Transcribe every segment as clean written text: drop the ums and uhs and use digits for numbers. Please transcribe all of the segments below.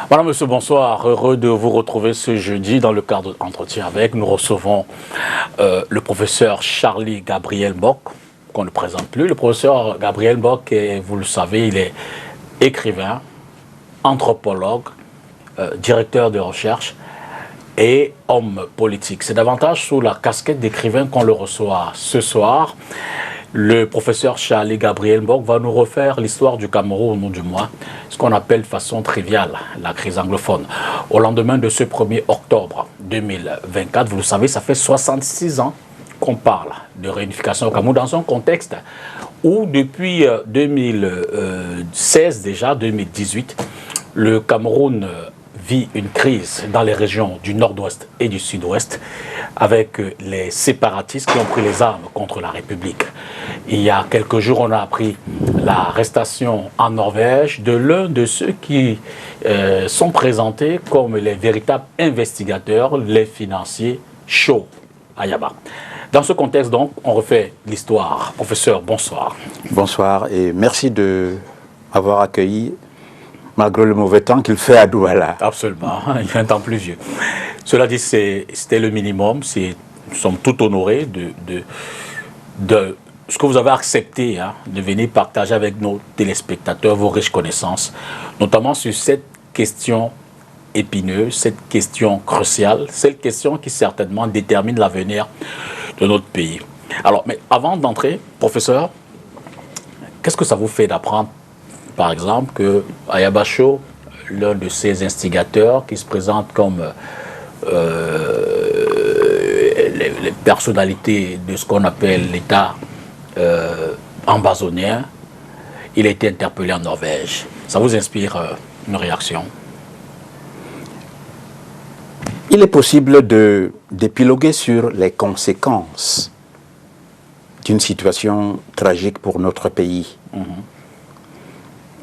Madame, monsieur, bonsoir. Heureux de vous retrouver ce jeudi dans le cadre d'entretien avec. Nous recevons le professeur Charlie Gabriel Bock, qu'on ne présente plus. Le professeur Gabriel Bock, vous le savez, il est écrivain, anthropologue, directeur de recherche et homme politique. C'est davantage sous la casquette d'écrivain qu'on le reçoit ce soir. Le professeur Charlie Gabriel Bock va nous refaire l'histoire du Cameroun, ou du moins ce qu'on appelle de façon triviale la crise anglophone. Au lendemain de ce 1er octobre 2024, vous le savez, ça fait 66 ans qu'on parle de réunification au Cameroun dans un contexte où depuis 2016 déjà, 2018, le Cameroun vit une crise dans les régions du nord-ouest et du sud-ouest avec les séparatistes qui ont pris les armes contre la République. Il y a quelques jours, on a appris l'arrestation en Norvège de l'un de ceux qui sont présentés comme les véritables investigateurs, les financiers chauds à Yaba. Dans ce contexte, donc, on refait l'histoire. Professeur, bonsoir. Bonsoir et merci de m'avoir accueilli malgré le mauvais temps qu'il fait à Douala. Absolument, il y a un temps pluvieux. Cela dit, c'était le minimum. Nous sommes tout honorés de ce que vous avez accepté de venir partager avec nos téléspectateurs vos riches connaissances, notamment sur cette question épineuse, cette question cruciale, cette question qui certainement détermine l'avenir de notre pays. Alors, mais avant d'entrer, professeur, qu'est-ce que ça vous fait d'apprendre, par exemple, que Ayaba Sow, l'un de ces instigateurs qui se présente comme les personnalités de ce qu'on appelle l'État ambazonien, il a été interpellé en Norvège. Ça vous inspire une réaction? Il est possible d'épiloguer sur les conséquences d'une situation tragique pour notre pays.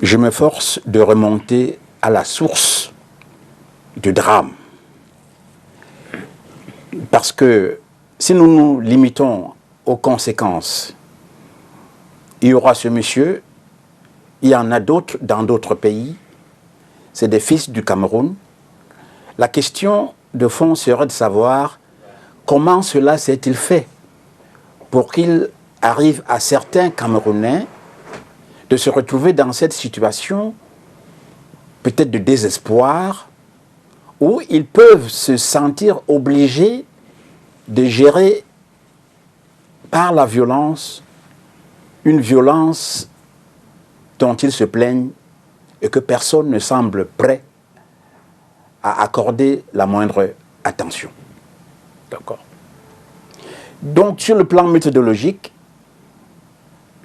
Je m'efforce de remonter à la source du drame. Parce que si nous nous limitons aux conséquences, il y aura ce monsieur, il y en a d'autres dans d'autres pays, c'est des fils du Cameroun. La question de fond serait de savoir comment cela s'est-il fait pour qu'il arrive à certains Camerounais de se retrouver dans cette situation peut-être de désespoir où ils peuvent se sentir obligés de gérer par la violence une violence dont ils se plaignent et que personne ne semble prêt à accorder la moindre attention. D'accord. Donc, sur le plan méthodologique,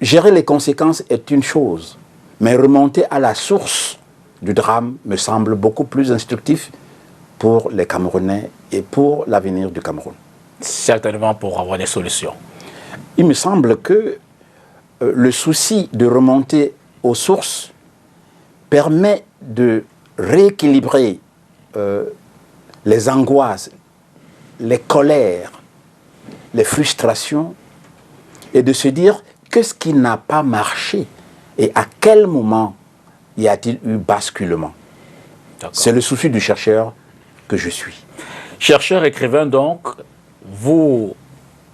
gérer les conséquences est une chose, mais remonter à la source du drame me semble beaucoup plus instructif pour les Camerounais et pour l'avenir du Cameroun. Certainement pour avoir des solutions. Il me semble que le souci de remonter aux sources permet de rééquilibrer les angoisses, les colères, les frustrations et de se dire qu'est-ce qui n'a pas marché et à quel moment y a-t-il eu basculement. C'est le souci du chercheur que je suis. Chercheur, écrivain donc, vous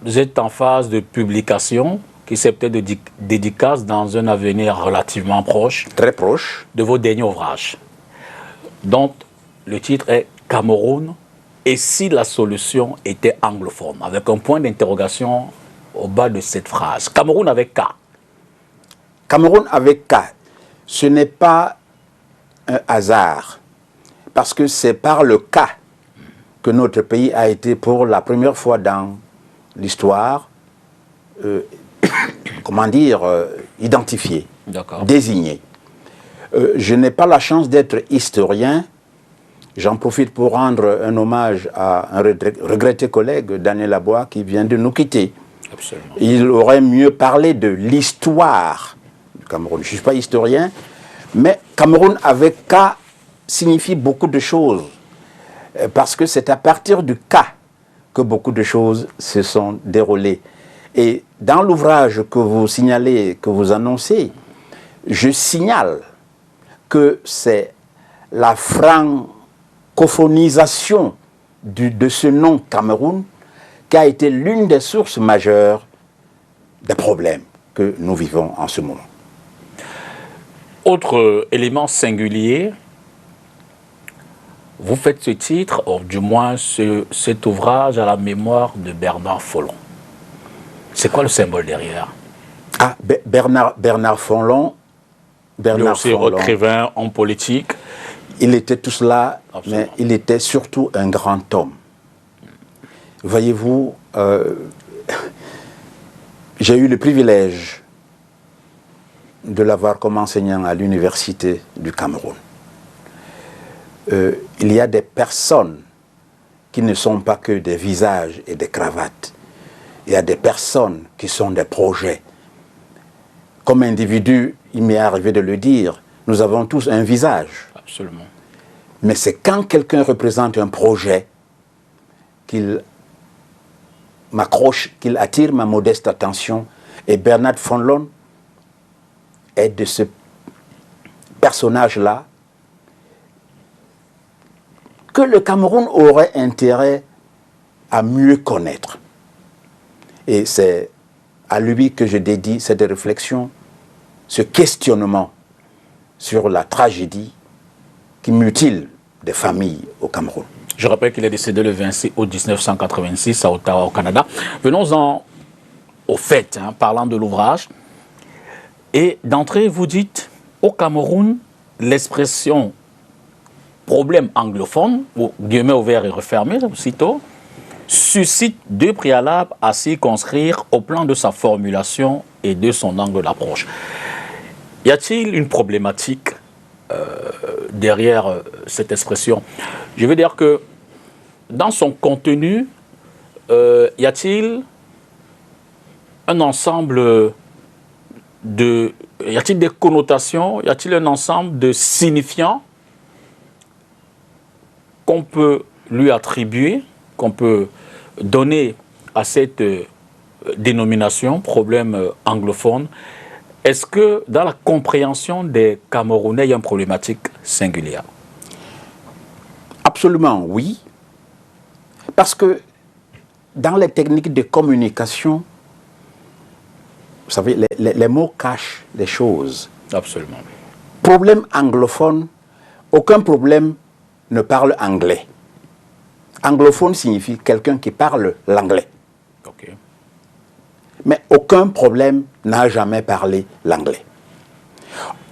êtes en phase de publication qui s'est peut-être de dédicace dans un avenir relativement proche. Très proche. De vos derniers ouvrages. Donc, le titre est Cameroun, et si la solution était anglophone, avec un point d'interrogation au bas de cette phrase. Cameroun avec K. Cameroun avec K. Ce n'est pas un hasard, parce que c'est par le K que notre pays a été pour la première fois dans l'histoire, identifié, désigné. Je n'ai pas la chance d'être historien. J'en profite pour rendre un hommage à un regretté collègue, Daniel Aboua, qui vient de nous quitter. Absolument. Il aurait mieux parlé de l'histoire du Cameroun. Je ne suis pas historien, mais Cameroun avec K signifie beaucoup de choses. Parce que c'est à partir du K que beaucoup de choses se sont déroulées. Et dans l'ouvrage que vous signalez, que vous annoncez, je signale que c'est la francophonisation de ce nom Cameroun qui a été l'une des sources majeures des problèmes que nous vivons en ce moment. Autre élément singulier, vous faites ce titre, ou du moins cet ouvrage à la mémoire de Bernard Follon. C'est quoi le symbole derrière? Ah, Bernard Follon. Bernard aussi Follon, écrivain, homme politique. Il était tout cela, absolument, mais il était surtout un grand homme. Voyez-vous, j'ai eu le privilège de l'avoir comme enseignant à l'université du Cameroun. Il y a des personnes qui ne sont pas que des visages et des cravates. Il y a des personnes qui sont des projets. Comme individu, il m'est arrivé de le dire, nous avons tous un visage. Absolument. Mais c'est quand quelqu'un représente un projet qu'il m'accroche, qu'il attire ma modeste attention. Et Bernard Follon est de ce personnage-là que le Cameroun aurait intérêt à mieux connaître. Et c'est à lui que je dédie cette réflexion, ce questionnement sur la tragédie qui mutile des familles au Cameroun. Je rappelle qu'il est décédé le 26 août 1986 à Ottawa, au Canada. Venons-en au fait, parlant de l'ouvrage. Et d'entrée, vous dites, au Cameroun, l'expression problème anglophone, ou guillemets ouverts et refermés, aussitôt, suscite deux préalables à s'y conscrire au plan de sa formulation et de son angle d'approche. Y a-t-il une problématique derrière cette expression? Je veux dire que dans son contenu, y a-t-il un ensemble de... Y a-t-il des connotations? Y a-t-il un ensemble de signifiants qu'on peut lui attribuer, qu'on peut donner à cette dénomination, problème anglophone? Est-ce que dans la compréhension des Camerounais, il y a une problématique singulière? Absolument, oui. Parce que dans les techniques de communication, vous savez, les mots cachent les choses. Absolument. Problème anglophone, aucun problème ne parle anglais. Anglophone signifie quelqu'un qui parle l'anglais. Okay. Mais aucun problème n'a jamais parlé l'anglais.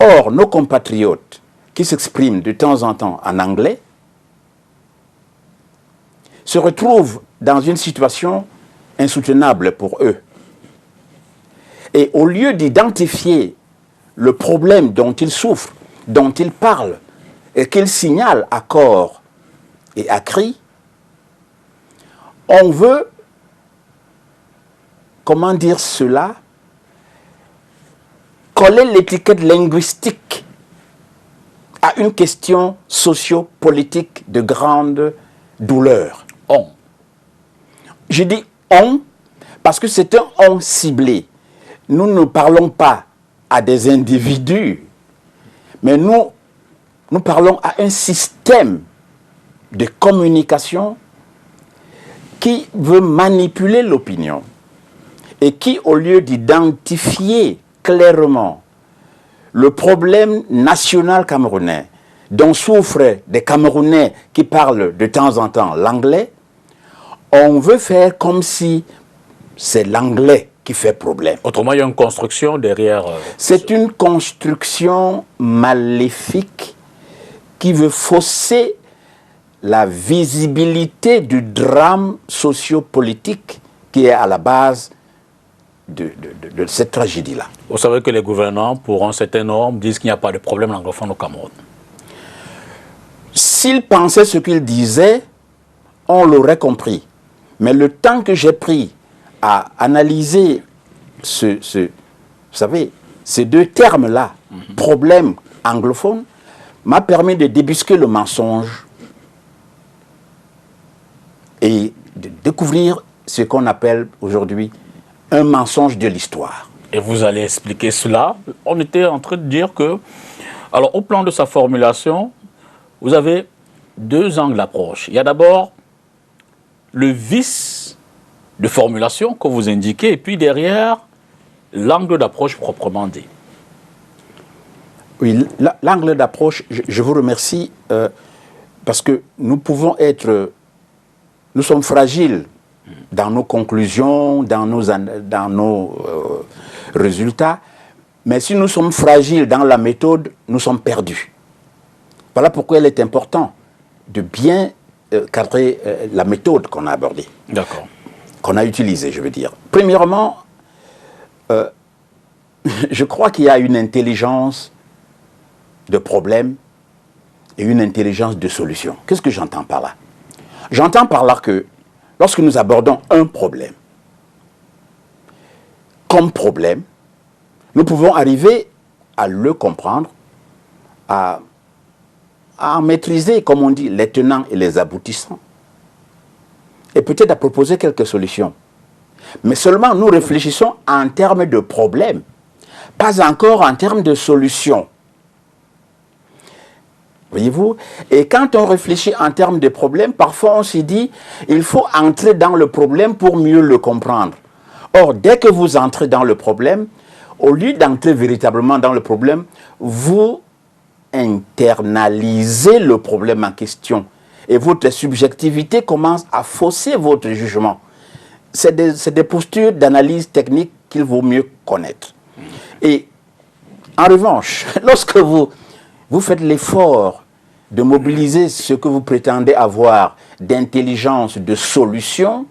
Or, nos compatriotes qui s'expriment de temps en temps en anglais se retrouvent dans une situation insoutenable pour eux. Et au lieu d'identifier le problème dont ils souffrent, dont ils parlent, et qu'ils signalent à corps et à cri, on veut, comment dire cela, coller l'étiquette linguistique à une question socio-politique de grande douleur. On. Je dis on parce que c'est un on ciblé. Nous ne parlons pas à des individus, mais nous parlons à un système de communication qui veut manipuler l'opinion et qui, au lieu d'identifier clairement le problème national camerounais dont souffrent des Camerounais qui parlent de temps en temps l'anglais, on veut faire comme si c'est l'anglais qui fait problème. Autrement, il y a une construction derrière... C'est une construction maléfique qui veut fausser la visibilité du drame sociopolitique qui est à la base de cette tragédie-là. Vous savez que les gouvernants, pour un certain nombre, disent qu'il n'y a pas de problème anglophone au Cameroun. S'ils pensaient ce qu'ils disaient, on l'aurait compris. Mais le temps que j'ai pris à analyser vous savez, ces deux termes-là, problème anglophone, m'a permis de débusquer le mensonge et de découvrir ce qu'on appelle aujourd'hui un mensonge de l'histoire. Et vous allez expliquer cela. On était en train de dire que, alors au plan de sa formulation, vous avez deux angles d'approche. Il y a d'abord le vice de formulation que vous indiquez, et puis derrière, l'angle d'approche proprement dit. Oui, l'angle d'approche, je vous remercie, parce que nous pouvons être... Nous sommes fragiles dans nos conclusions, dans nos résultats, mais si nous sommes fragiles dans la méthode, nous sommes perdus. Voilà pourquoi il est important de bien cadrer la méthode qu'on a abordée. D'accord. Qu'on a utilisée, je veux dire. Premièrement, je crois qu'il y a une intelligence de problème et une intelligence de solution. Qu'est-ce que j'entends par là? J'entends par là que lorsque nous abordons un problème, comme problème, nous pouvons arriver à le comprendre, à maîtriser, comme on dit, les tenants et les aboutissants, et peut-être à proposer quelques solutions. Mais seulement nous réfléchissons en termes de problème, pas encore en termes de solution. Voyez-vous? Et quand on réfléchit en termes de problème, parfois on se dit, il faut entrer dans le problème pour mieux le comprendre. Or, dès que vous entrez dans le problème, au lieu d'entrer véritablement dans le problème, vous internalisez le problème en question. Et votre subjectivité commence à fausser votre jugement. C'est des postures d'analyse technique qu'il vaut mieux connaître. Et en revanche, lorsque vous faites l'effort de mobiliser ce que vous prétendez avoir d'intelligence, de solution,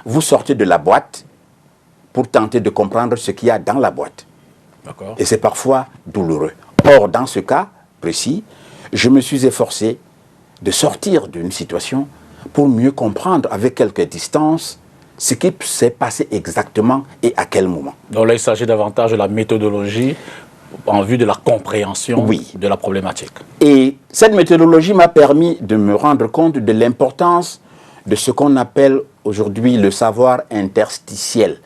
vous sortez de la boîte pour tenter de comprendre ce qu'il y a dans la boîte. Et c'est parfois douloureux. Or, dans ce cas précis, je me suis efforcé de sortir d'une situation pour mieux comprendre avec quelques distances ce qui s'est passé exactement et à quel moment. Donc là, il s'agit davantage de la méthodologie en vue de la compréhension de la problématique. Et cette méthodologie m'a permis de me rendre compte de l'importance de ce qu'on appelle aujourd'hui le savoir interstitiel,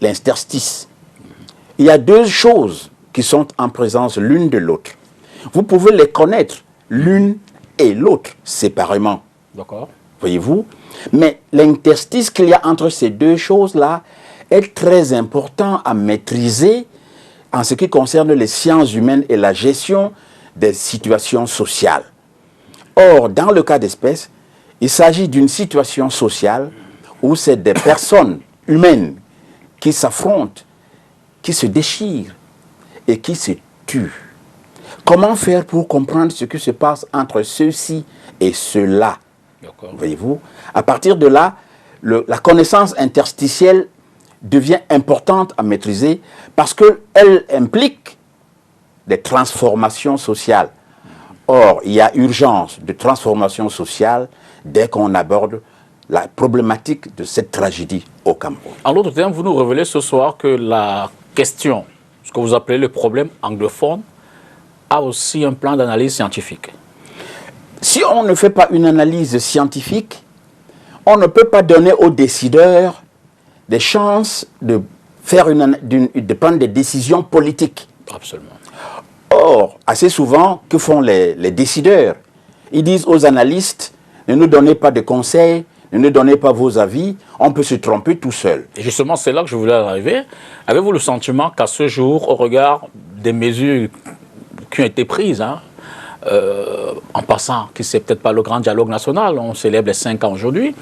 l'interstice. Il y a deux choses qui sont en présence l'une de l'autre. Vous pouvez les connaître l'une et l'autre séparément. D'accord. Voyez-vous? Mais l'interstice qu'il y a entre ces deux choses-là est très important à maîtriser en ce qui concerne les sciences humaines et la gestion des situations sociales. Or, dans le cas d'espèce, il s'agit d'une situation sociale où c'est des personnes humaines qui s'affrontent, qui se déchirent et qui se tuent. Comment faire pour comprendre ce qui se passe entre ceux-ci et ceux-là? Voyez-vous? À partir de là, la connaissance interstitielle devient importante à maîtriser parce qu'elle implique des transformations sociales. Or, il y a urgence de transformation sociale dès qu'on aborde la problématique de cette tragédie au Cameroun. En d'autres termes, vous nous révélez ce soir que la question, ce que vous appelez le problème anglophone, a aussi un plan d'analyse scientifique. Si on ne fait pas une analyse scientifique, on ne peut pas donner aux décideurs des chances de prendre des décisions politiques. Absolument. Or, assez souvent, que font les décideurs? Ils disent aux analystes, ne nous donnez pas de conseils, ne nous donnez pas vos avis, on peut se tromper tout seul. Et justement, c'est là que je voulais arriver. Avez-vous le sentiment qu'à ce jour, au regard des mesures qui ont été prises, en passant, qui c'est peut-être pas le grand dialogue national, on célèbre les 5 ans aujourd'hui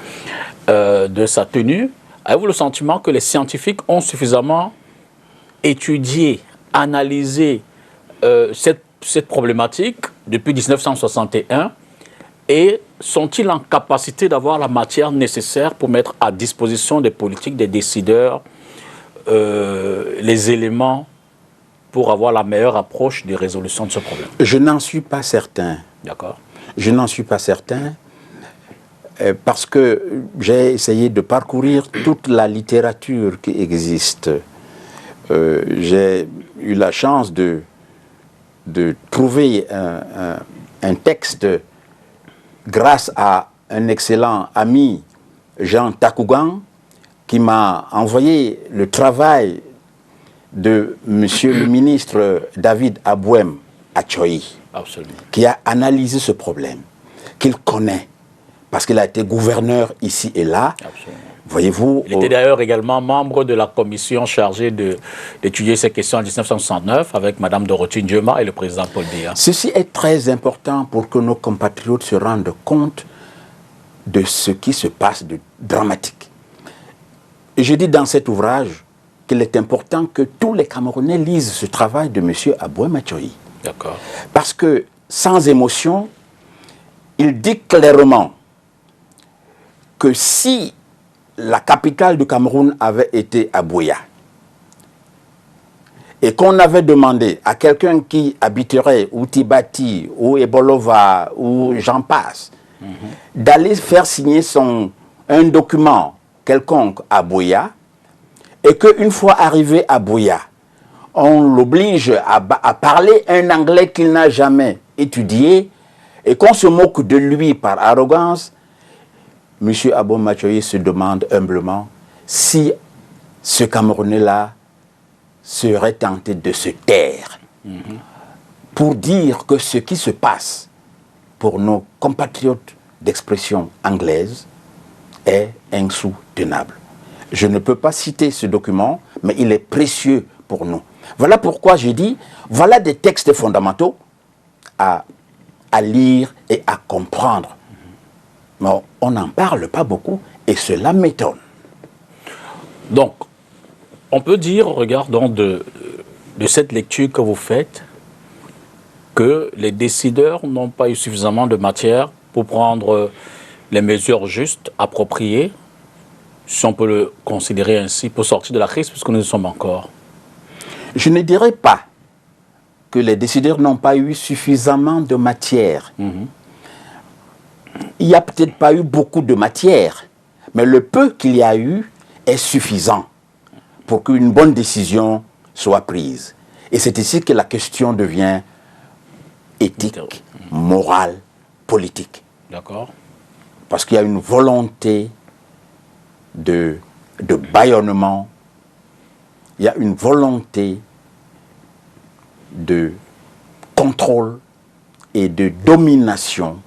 de sa tenue, avez-vous le sentiment que les scientifiques ont suffisamment étudié, analysé cette problématique depuis 1961 et sont-ils en capacité d'avoir la matière nécessaire pour mettre à disposition des politiques, des décideurs, les éléments pour avoir la meilleure approche de résolution de ce problème? Je n'en suis pas certain. D'accord. Je n'en suis pas certain parce que j'ai essayé de parcourir toute la littérature qui existe. J'ai eu la chance de trouver un texte grâce à un excellent ami, Jean Takougan, qui m'a envoyé le travail de monsieur le ministre David Abouem à Tchoyi. Absolument. qui a analysé ce problème, qu'il connaît, parce qu'il a été gouverneur ici et là. Absolument. Voyez-vous, Il était d'ailleurs également membre de la commission chargée d'étudier ces questions en 1969 avec Mme Dorothy Ndiema et le président Paul Biya. Ceci est très important pour que nos compatriotes se rendent compte de ce qui se passe de dramatique. Et je dis dans cet ouvrage qu'il est important que tous les Camerounais lisent ce travail de M. Aboué Matchoyi. D'accord. Parce que, sans émotion, il dit clairement que si la capitale du Cameroun avait été à Buea et qu'on avait demandé à quelqu'un qui habiterait ou Tibati ou Ebolova ou j'en passe d'aller faire signer un document quelconque à Buea et qu'une fois arrivé à Buea, on l'oblige à parler un anglais qu'il n'a jamais étudié et qu'on se moque de lui par arrogance, M. Aboué Matchoyi se demande humblement si ce Camerounais-là serait tenté de se taire pour dire que ce qui se passe pour nos compatriotes d'expression anglaise est insoutenable. Je ne peux pas citer ce document, mais il est précieux pour nous. Voilà pourquoi j'ai dit, voilà des textes fondamentaux à lire et à comprendre. Mais on n'en parle pas beaucoup et cela m'étonne. Donc, on peut dire, regardons de cette lecture que vous faites, que les décideurs n'ont pas eu suffisamment de matière pour prendre les mesures justes, appropriées, si on peut le considérer ainsi, pour sortir de la crise, puisque nous y sommes encore. Je ne dirais pas que les décideurs n'ont pas eu suffisamment de matière. Il n'y a peut-être pas eu beaucoup de matière, mais le peu qu'il y a eu est suffisant pour qu'une bonne décision soit prise. Et c'est ici que la question devient éthique, morale, politique. D'accord. Parce qu'il y a une volonté de bâillonnement, il y a une volonté de contrôle et de domination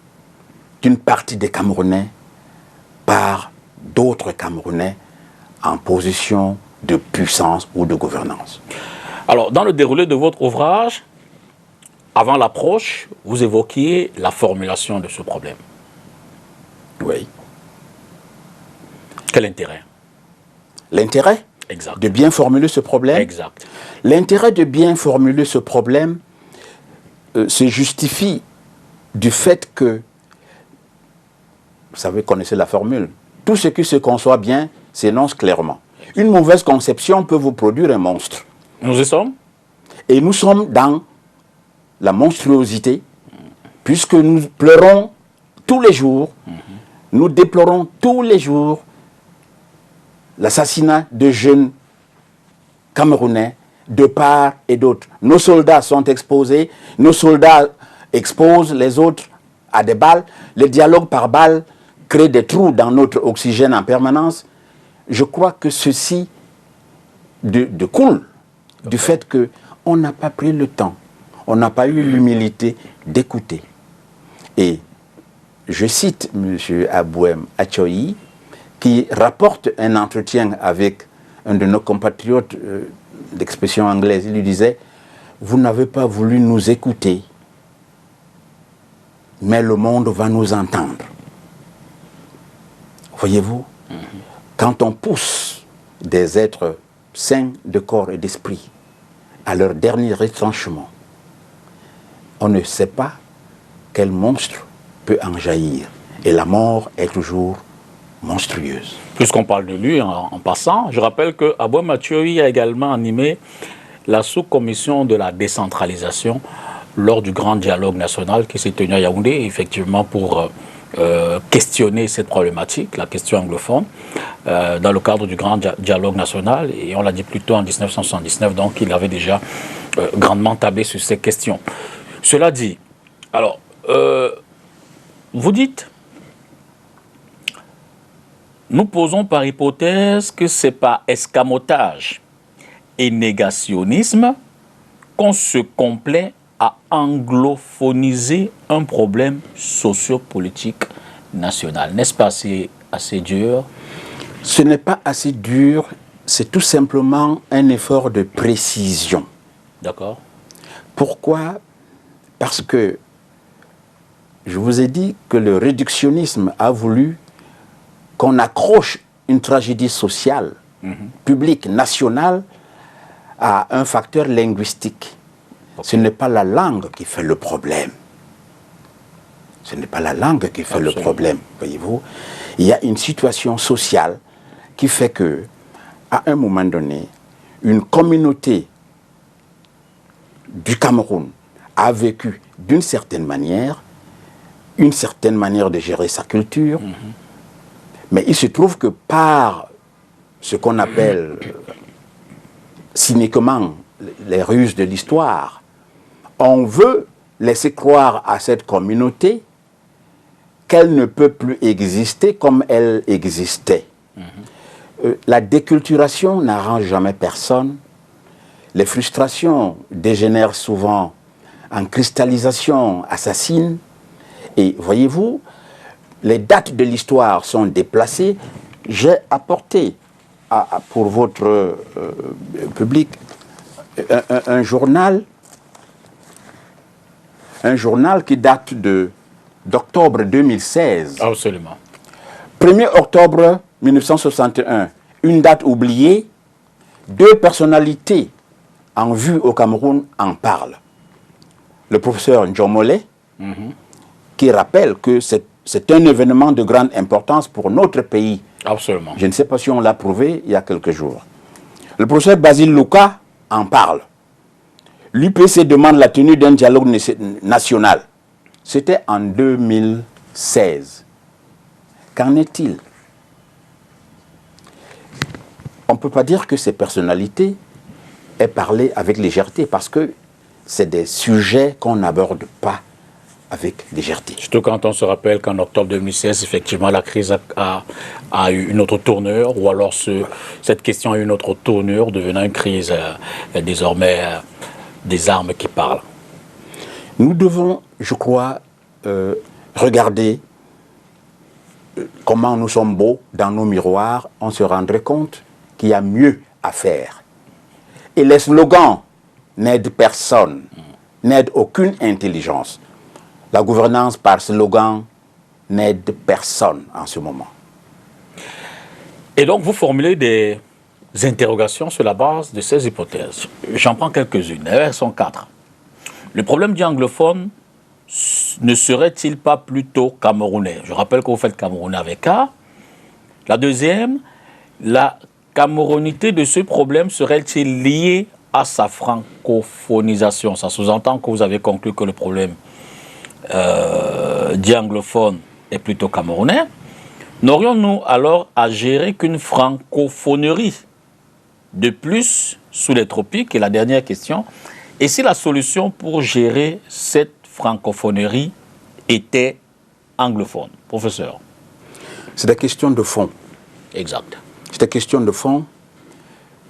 d'une partie des Camerounais par d'autres Camerounais en position de puissance ou de gouvernance. Alors, dans le déroulé de votre ouvrage, avant l'approche, vous évoquiez la formulation de ce problème. Oui. Quel intérêt? L'intérêt Exact. de bien formuler ce problème. Exact. L'intérêt de bien formuler ce problème se justifie du fait que, vous savez, connaissez la formule, tout ce qui se conçoit bien s'énonce clairement. Une mauvaise conception peut vous produire un monstre. Nous y sommes? Et nous sommes dans la monstruosité, puisque nous pleurons tous les jours, nous déplorons tous les jours l'assassinat de jeunes Camerounais de part et d'autre. Nos soldats sont exposés, nos soldats exposent les autres à des balles, les dialogues par balles créent des trous dans notre oxygène en permanence. Je crois que ceci découle du fait qu'on n'a pas pris le temps, on n'a pas eu l'humilité d'écouter. Et je cite M. Aboué Matchoyi, qui rapporte un entretien avec un de nos compatriotes d'expression anglaise. Il lui disait, vous n'avez pas voulu nous écouter, mais le monde va nous entendre. Voyez-vous, quand on pousse des êtres sains de corps et d'esprit à leur dernier retranchement, on ne sait pas quel monstre peut en jaillir. Et la mort est toujours monstrueuse. Puisqu'on parle de lui en passant, je rappelle que Aboué Matchoyi a également animé la sous-commission de la décentralisation lors du grand dialogue national qui s'est tenu à Yaoundé, effectivement pour questionner cette problématique, la question anglophone, dans le cadre du grand dialogue national, et on l'a dit plus tôt en 1979, donc il avait déjà grandement tablé sur ces questions. Cela dit, alors, vous dites, nous posons par hypothèse que c'est par escamotage et négationnisme qu'on se complaît à anglophoniser un problème sociopolitique national. N'est-ce pas assez dur? Ce n'est pas assez dur, c'est tout simplement un effort de précision. D'accord. Pourquoi? Parce que je vous ai dit que le réductionnisme a voulu qu'on accroche une tragédie sociale, publique, nationale, à un facteur linguistique. Ce n'est pas la langue qui fait le problème. Ce n'est pas la langue qui fait le problème, voyez-vous. Il y a une situation sociale qui fait que, à un moment donné, une communauté du Cameroun a vécu d'une certaine manière, une certaine manière de gérer sa culture, mais il se trouve que par ce qu'on appelle cyniquement les ruses de l'histoire, on veut laisser croire à cette communauté qu'elle ne peut plus exister comme elle existait. La déculturation n'arrange jamais personne. Les frustrations dégénèrent souvent en cristallisation assassine. Et voyez-vous, les dates de l'histoire sont déplacées. J'ai apporté pour votre public un journal qui date d'octobre 2016. Absolument. 1er octobre 1961, une date oubliée, 2 personnalités en vue au Cameroun en parlent. Le professeur Njomolé, qui rappelle que c'est un événement de grande importance pour notre pays. Absolument. Je ne sais pas si on l'a prouvé il y a quelques jours. Le professeur Basile Louka en parle. L'UPC demande la tenue d'un dialogue national. C'était en 2016. Qu'en est-il? On ne peut pas dire que ces personnalités aient parlé avec légèreté parce que c'est des sujets qu'on n'aborde pas avec légèreté. Surtout quand on se rappelle qu'en octobre 2016, effectivement, la crise a eu une autre tournure, ou alors cette question a eu une autre tournure, devenant une crise désormais des armes qui parlent. Nous devons, je crois, regarder comment nous sommes beaux dans nos miroirs. On se rendrait compte qu'il y a mieux à faire. Et les slogans n'aident personne, n'aident aucune intelligence. La gouvernance par slogan n'aide personne en ce moment. Et donc, vous formulez des interrogations sur la base de ces hypothèses. J'en prends quelques-unes. Elles sont 4. Le problème du anglophone ne serait-il pas plutôt camerounais? Je rappelle que vous faites camerounais avec A. La deuxième, la camerounité de ce problème serait-il liée à sa francophonisation? Ça sous-entend que vous avez conclu que le problème dit anglophone est plutôt camerounais. N'aurions-nous alors à gérer qu'une francophonerie de plus sous les tropiques? Et la dernière question, et si la solution pour gérer cette francophonerie était anglophone? Professeur. C'est des questions de fond. Exact. C'est des questions de fond.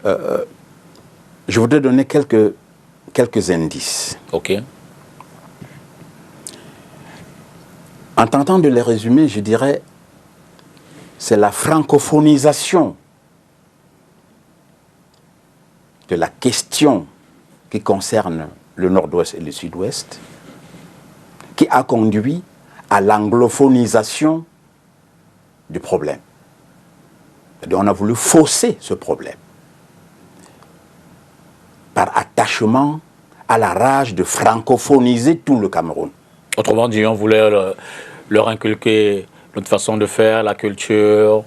Je voudrais donner quelques indices. OK. En tentant de les résumer, je dirais c'est la francophonisation de la question qui concerne le nord-ouest et le sud-ouest qui a conduit à l'anglophonisation du problème. Et on a voulu fausser ce problème par attachement à la rage de francophoniser tout le Cameroun. Autrement dit, on voulait leur inculquer notre façon de faire, la culture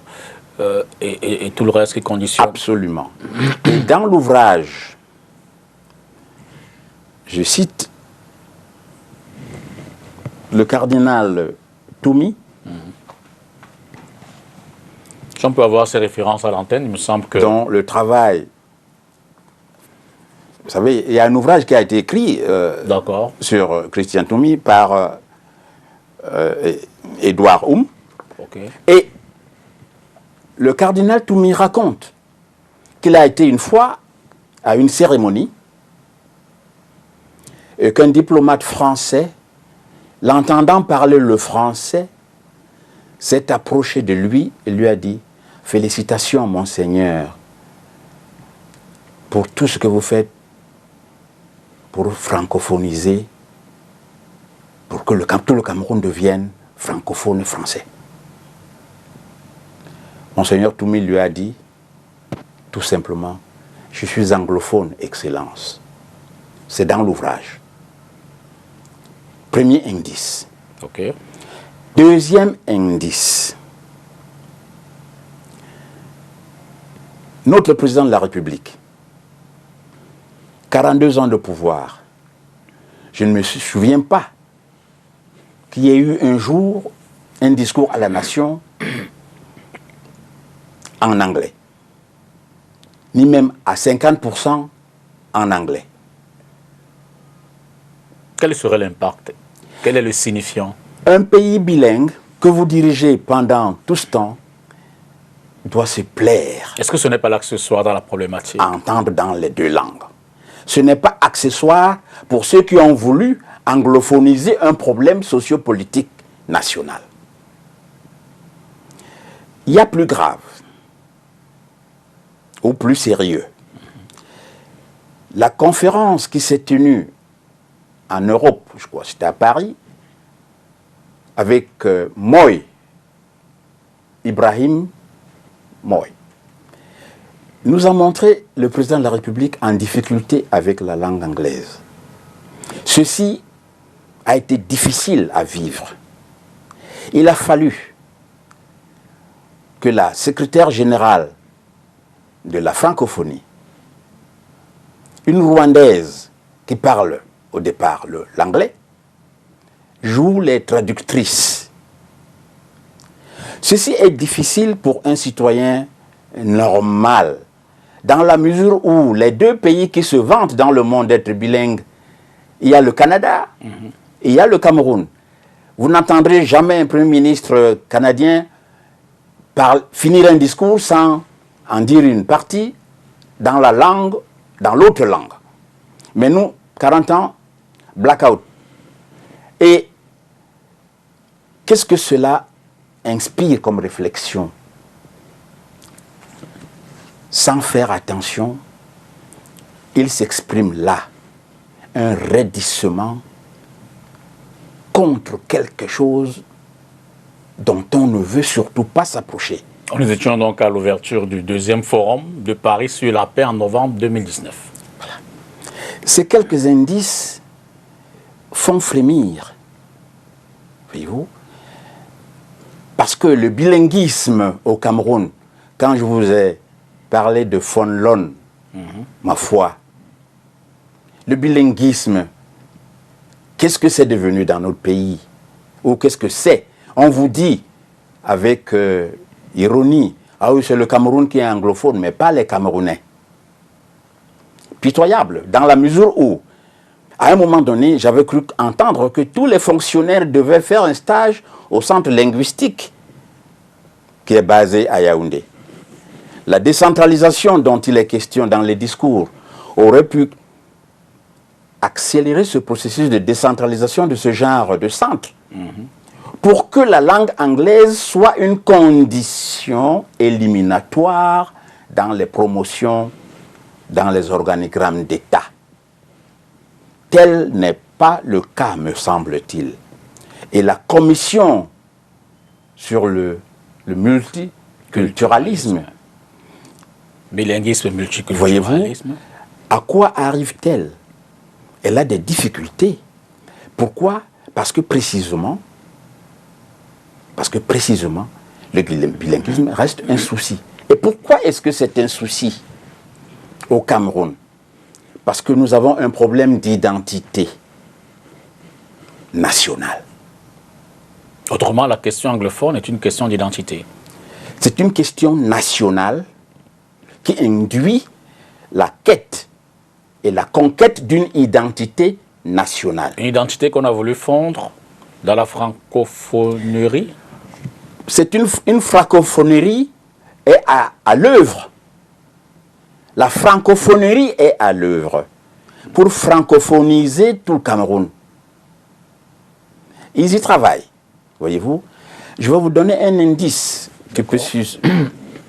et tout le reste qui conditionne. Absolument. Et dans l'ouvrage, je cite le cardinal Toumi. Si on peut avoir ces références à l'antenne, il me semble que... Dont le travail... Vous savez, il y a un ouvrage qui a été écrit sur Christian Toumi par Édouard Oum. Okay. Et le cardinal Toumi raconte qu'il a été une fois à une cérémonie et qu'un diplomate français, l'entendant parler le français, s'est approché de lui et lui a dit « Félicitations, monseigneur, pour tout ce que vous faites pour francophoniser, pour que tout le Cameroun devienne francophone et français. » Monseigneur Toumi lui a dit tout simplement « Je suis anglophone, Excellence. » C'est dans l'ouvrage. Premier indice. Ok. Deuxième indice. Notre président de la République, 42 ans de pouvoir, je ne me souviens pas qu'il y ait eu un jour un discours à la nation en anglais, ni même à 50% en anglais. Quel serait l'impact? Quel est le signifiant? Un pays bilingue que vous dirigez pendant tout ce temps doit se plaire Est-ce que ce n'est pas l'accessoire dans la problématique? à entendre dans les deux langues. Ce n'est pas accessoire pour ceux qui ont voulu anglophoniser un problème sociopolitique national. Il y a plus grave ou plus sérieux. La conférence qui s'est tenue en Europe, je crois que c'était à Paris, avec Moïse, Ibrahim Moïse, nous a montré le président de la République en difficulté avec la langue anglaise. Ceci a été difficile à vivre. Il a fallu que la secrétaire générale de la francophonie, une Rwandaise qui parle au départ l'anglais, joue les traductrices. Ceci est difficile pour un citoyen normal, dans la mesure où les deux pays qui se vantent dans le monde d'être bilingues, il y a le Canada et il y a le Cameroun. Vous n'entendrez jamais un Premier ministre canadien finir un discours sans en dire une partie dans la langue, dans l'autre langue. Mais nous, 40 ans, blackout. Et qu'est-ce que cela inspire comme réflexion? Sans faire attention, il s'exprime là un raidissement contre quelque chose dont on ne veut surtout pas s'approcher. Nous étions donc à l'ouverture du deuxième forum de Paris sur la paix en novembre 2019. Voilà. Ces quelques indices font frémir, voyez-vous, parce que le bilinguisme au Cameroun, quand je vous ai parlé de Fonlon, ma foi, le bilinguisme, qu'est-ce que c'est devenu dans notre pays? Ou qu'est-ce que c'est? On vous dit avec ironie, ah oui, c'est le Cameroun qui est anglophone, mais pas les Camerounais. Pitoyable, dans la mesure où, à un moment donné, j'avais cru entendre que tous les fonctionnaires devaient faire un stage au centre linguistique qui est basé à Yaoundé. La décentralisation dont il est question dans les discours aurait pu accélérer ce processus de décentralisation de ce genre de centre pour que la langue anglaise soit une condition éliminatoire dans les promotions, dans les organigrammes d'État. Tel n'est pas le cas, me semble-t-il. Et la commission sur le multiculturalisme, bilinguisme, multiculturalisme, voyez-vous, à quoi arrive-t-elle? Elle a des difficultés. Pourquoi? Parce que précisément, le bilinguisme reste un souci. Et pourquoi est-ce que c'est un souci au Cameroun? Parce que nous avons un problème d'identité nationale. Autrement, la question anglophone est une question d'identité. C'est une question nationale qui induit la quête et la conquête d'une identité nationale. Une identité qu'on a voulu fondre dans la francophonerie. C'est une francophonerie est à l'œuvre. La francophonerie est à l'œuvre. pour francophoniser tout le Cameroun. Ils y travaillent, voyez-vous. Je vais vous donner un indice qui peut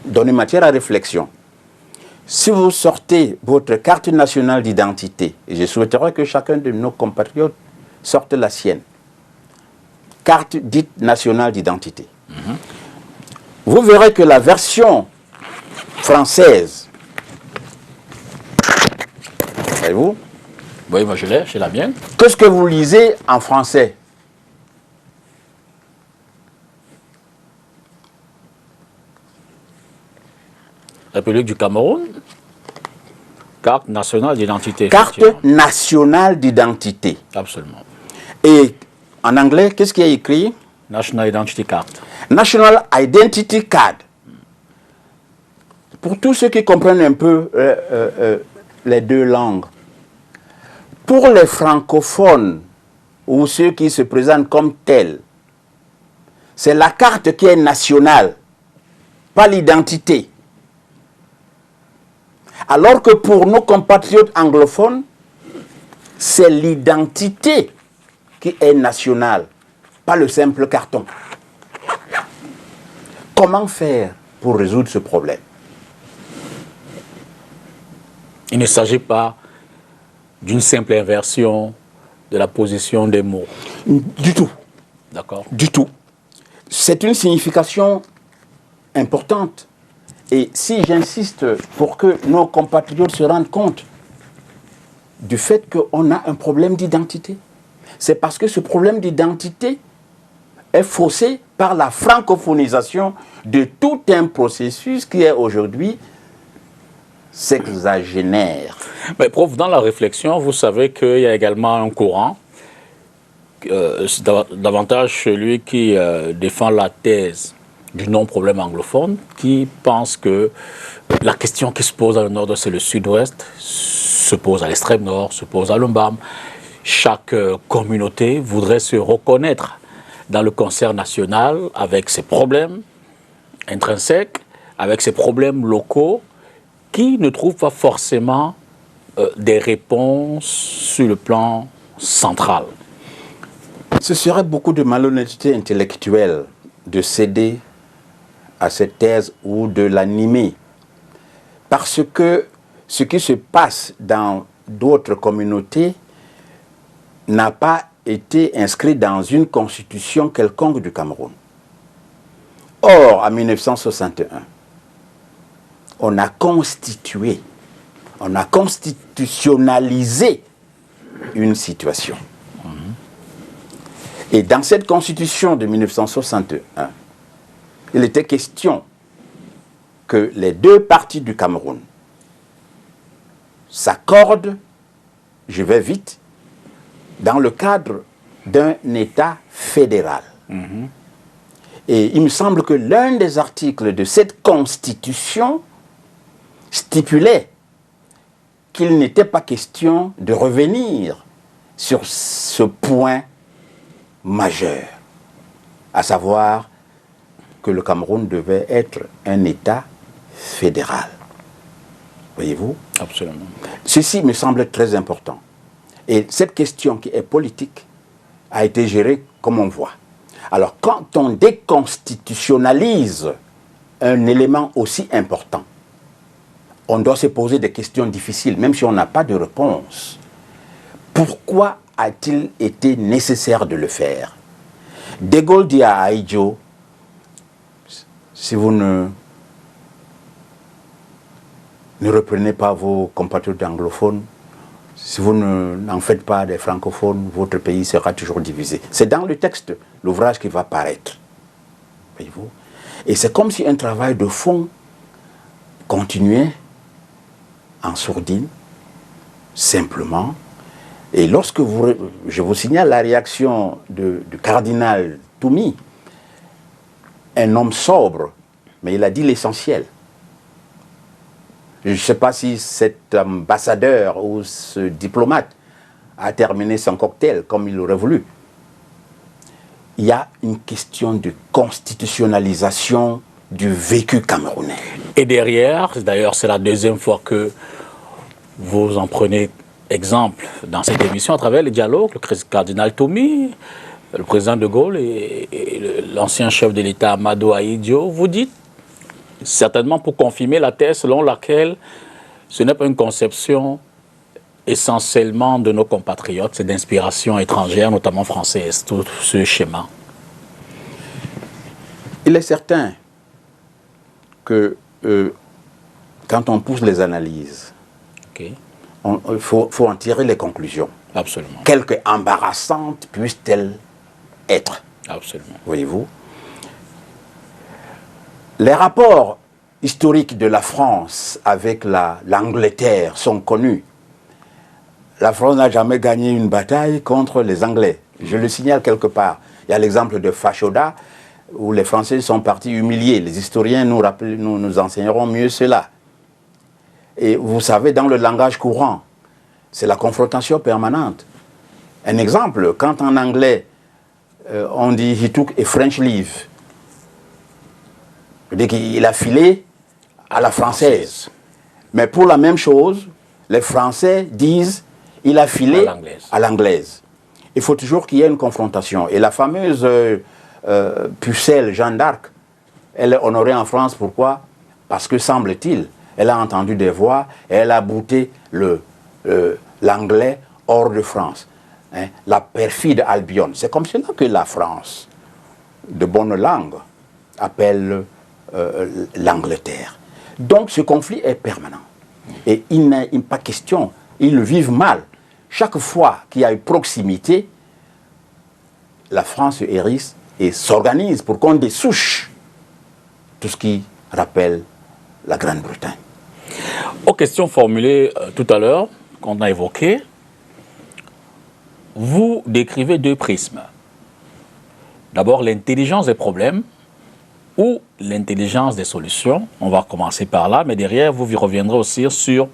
donner matière à réflexion. Si vous sortez votre carte nationale d'identité, et je souhaiterais que chacun de nos compatriotes sorte la sienne, carte dite nationale d'identité, vous verrez que la version française, voyez-vous, Oui, moi je l'ai, j'ai la mienne. qu'est-ce que vous lisez en français? République du Cameroun, carte nationale d'identité. Carte nationale d'identité. Absolument. Et en anglais, qu'est-ce qu'il y a écrit? National Identity Card. National Identity Card. Pour tous ceux qui comprennent un peu les deux langues, pour les francophones ou ceux qui se présentent comme tels, c'est la carte qui est nationale, pas l'identité. Alors que pour nos compatriotes anglophones, c'est l'identité qui est nationale, pas le simple carton. Comment faire pour résoudre ce problème? Il ne s'agit pas d'une simple inversion de la position des mots. Du tout. D'accord. Du tout. C'est une signification importante. Et si j'insiste pour que nos compatriotes se rendent compte du fait qu'on a un problème d'identité, c'est parce que ce problème d'identité est faussé par la francophonisation de tout un processus qui est aujourd'hui sexagénaire. Mais prof, dans la réflexion, vous savez qu'il y a également un courant, davantage celui qui défend la thèse du non-problème anglophone, qui pense que la question qui se pose dans le nord, c'est le sud-ouest, se pose à l'extrême nord, se pose à l'Umbam. Chaque communauté voudrait se reconnaître dans le concert national avec ses problèmes intrinsèques, avec ses problèmes locaux, qui ne trouvent pas forcément des réponses sur le plan central. Ce serait beaucoup de malhonnêteté intellectuelle de céder à cette thèse ou de l'animer. Parce que ce qui se passe dans d'autres communautés n'a pas été inscrit dans une constitution quelconque du Cameroun. Or, en 1961, on a constitutionnalisé une situation. Et dans cette constitution de 1961, il était question que les deux parties du Cameroun s'accordent, je vais vite, dans le cadre d'un État fédéral. Et il me semble que l'un des articles de cette constitution stipulait qu'il n'était pas question de revenir sur ce point majeur, à savoir que le Cameroun devait être un État fédéral. Voyez-vous? Absolument. Ceci me semble très important. Et cette question qui est politique a été gérée comme on voit. Alors quand on déconstitutionnalise un élément aussi important, on doit se poser des questions difficiles, même si on n'a pas de réponse. Pourquoi a-t-il été nécessaire de le faire? De Gaulle dit à Ahidjo, si vous ne reprenez pas vos compatriotes anglophones, si vous n'en faites pas des francophones, votre pays sera toujours divisé. C'est dans le texte, l'ouvrage qui va paraître. Voyez-vous? Et c'est comme si un travail de fond continuait en sourdine, simplement. Et lorsque je vous signale la réaction du cardinal Toumi, un homme sobre, mais il a dit l'essentiel. Je ne sais pas si cet ambassadeur ou ce diplomate a terminé son cocktail comme il l'aurait voulu. Il y a une question de constitutionnalisation du vécu camerounais. Et derrière, d'ailleurs c'est la deuxième fois que vous en prenez exemple dans cette émission à travers les dialogues, le cardinal Tomi, le président de Gaulle et l'ancien chef de l'État Amadou Ahidjo, vous dites, certainement pour confirmer la thèse selon laquelle ce n'est pas une conception essentiellement de nos compatriotes, c'est d'inspiration étrangère, notamment française, tout ce schéma. Il est certain que quand on pousse les analyses, Okay. il faut en tirer les conclusions. Absolument. Quelque embarrassantes puissent-elles être. Absolument. Voyez-vous, les rapports historiques de la France avec l'Angleterre sont connus. La France n'a jamais gagné une bataille contre les Anglais. Je le signale quelque part. Il y a l'exemple de Fashoda, où les Français sont partis humiliés. Les historiens nous enseigneront mieux cela. Et vous savez, dans le langage courant, c'est la confrontation permanente. Un exemple, quand en anglais, on dit « he took a French leave », c'est-à-dire qu'il a filé à la française. Mais pour la même chose, les Français disent « il a filé à l'anglaise ». Il faut toujours qu'il y ait une confrontation. Et la fameuse pucelle Jeanne d'Arc, elle est honorée en France, pourquoi? Parce que, semble-t-il, elle a entendu des voix et elle a bouté l'anglais hors de France. Hein? La perfide Albion. C'est comme cela que la France, de bonne langue, appelle l'Angleterre. Donc ce conflit est permanent. Et il n'est pas question, ils le vivent mal. Chaque fois qu'il y a une proximité, la France se hérisse et s'organise pour qu'on dessouche tout ce qui rappelle la Grande-Bretagne. Aux questions formulées tout à l'heure, qu'on a évoquées, vous décrivez deux prismes. D'abord, l'intelligence des problèmes ou l'intelligence des solutions. On va commencer par là, mais derrière, vous y reviendrez aussi sur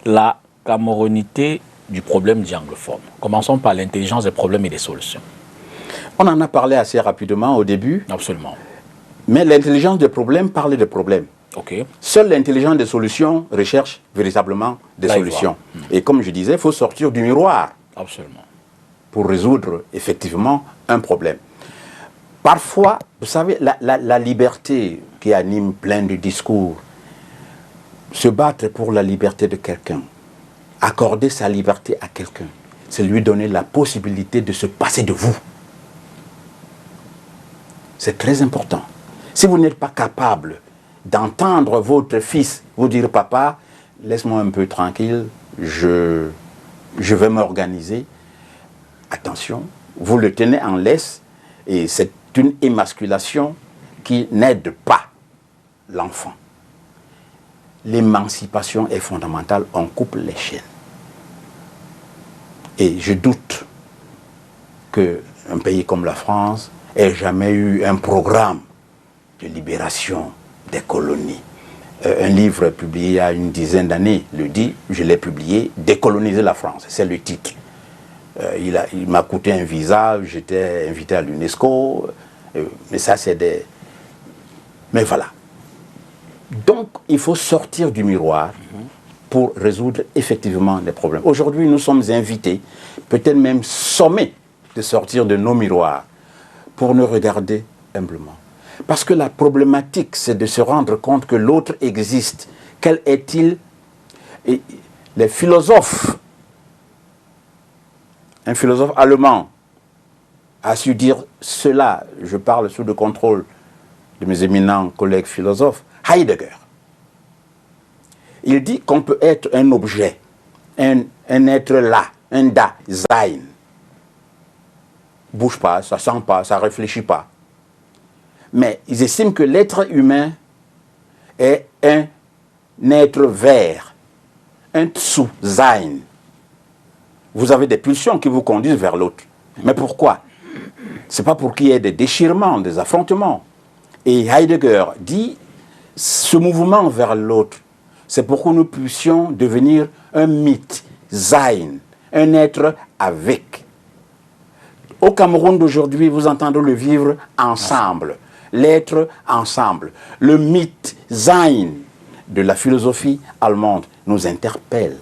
la camerounité du problème dit anglophone. Commençons par l'intelligence des problèmes et des solutions. On en a parlé assez rapidement au début. Absolument. Mais l'intelligence des problèmes parle des problèmes. Okay. Seule l'intelligence des solutions recherche véritablement des solutions. Et comme je disais, il faut sortir du miroir. Absolument. Pour résoudre effectivement un problème. Parfois, vous savez, la liberté qui anime plein de discours, se battre pour la liberté de quelqu'un, accorder sa liberté à quelqu'un, c'est lui donner la possibilité de se passer de vous. C'est très important. Si vous n'êtes pas capable d'entendre votre fils vous dire « Papa, laisse-moi un peu tranquille, je vais m'organiser », attention, vous le tenez en laisse et c'est une émasculation qui n'aide pas l'enfant. L'émancipation est fondamentale, on coupe les chaînes. Et je doute qu'un pays comme la France ait jamais eu un programme de libération des colonies. Un livre publié il y a une dizaine d'années le dit, je l'ai publié, « Décoloniser la France », c'est le titre. Il m'a coûté un visa, j'étais invité à l'UNESCO, mais ça c'est des... Mais voilà. Donc il faut sortir du miroir pour résoudre effectivement les problèmes. Aujourd'hui nous sommes invités, peut-être même sommés de sortir de nos miroirs pour nous regarder humblement. Parce que la problématique c'est de se rendre compte que l'autre existe. Quel est-il? Et les philosophes, un philosophe allemand a su dire cela, je parle sous le contrôle de mes éminents collègues philosophes, Heidegger. Il dit qu'on peut être un objet, un être là, un Dasein. Bouge pas, ça sent pas, ça réfléchit pas. Mais ils estiment que l'être humain est un être vert, un Tsu-Sein. Vous avez des pulsions qui vous conduisent vers l'autre. Mais pourquoi? Ce n'est pas pour qu'il y ait des déchirements, des affrontements. Et Heidegger dit, ce mouvement vers l'autre, c'est pour que nous puissions devenir un mythe, Sein, un être avec. Au Cameroun d'aujourd'hui, vous entendez le vivre ensemble, l'être ensemble. Le mythe, Sein, de la philosophie allemande nous interpelle.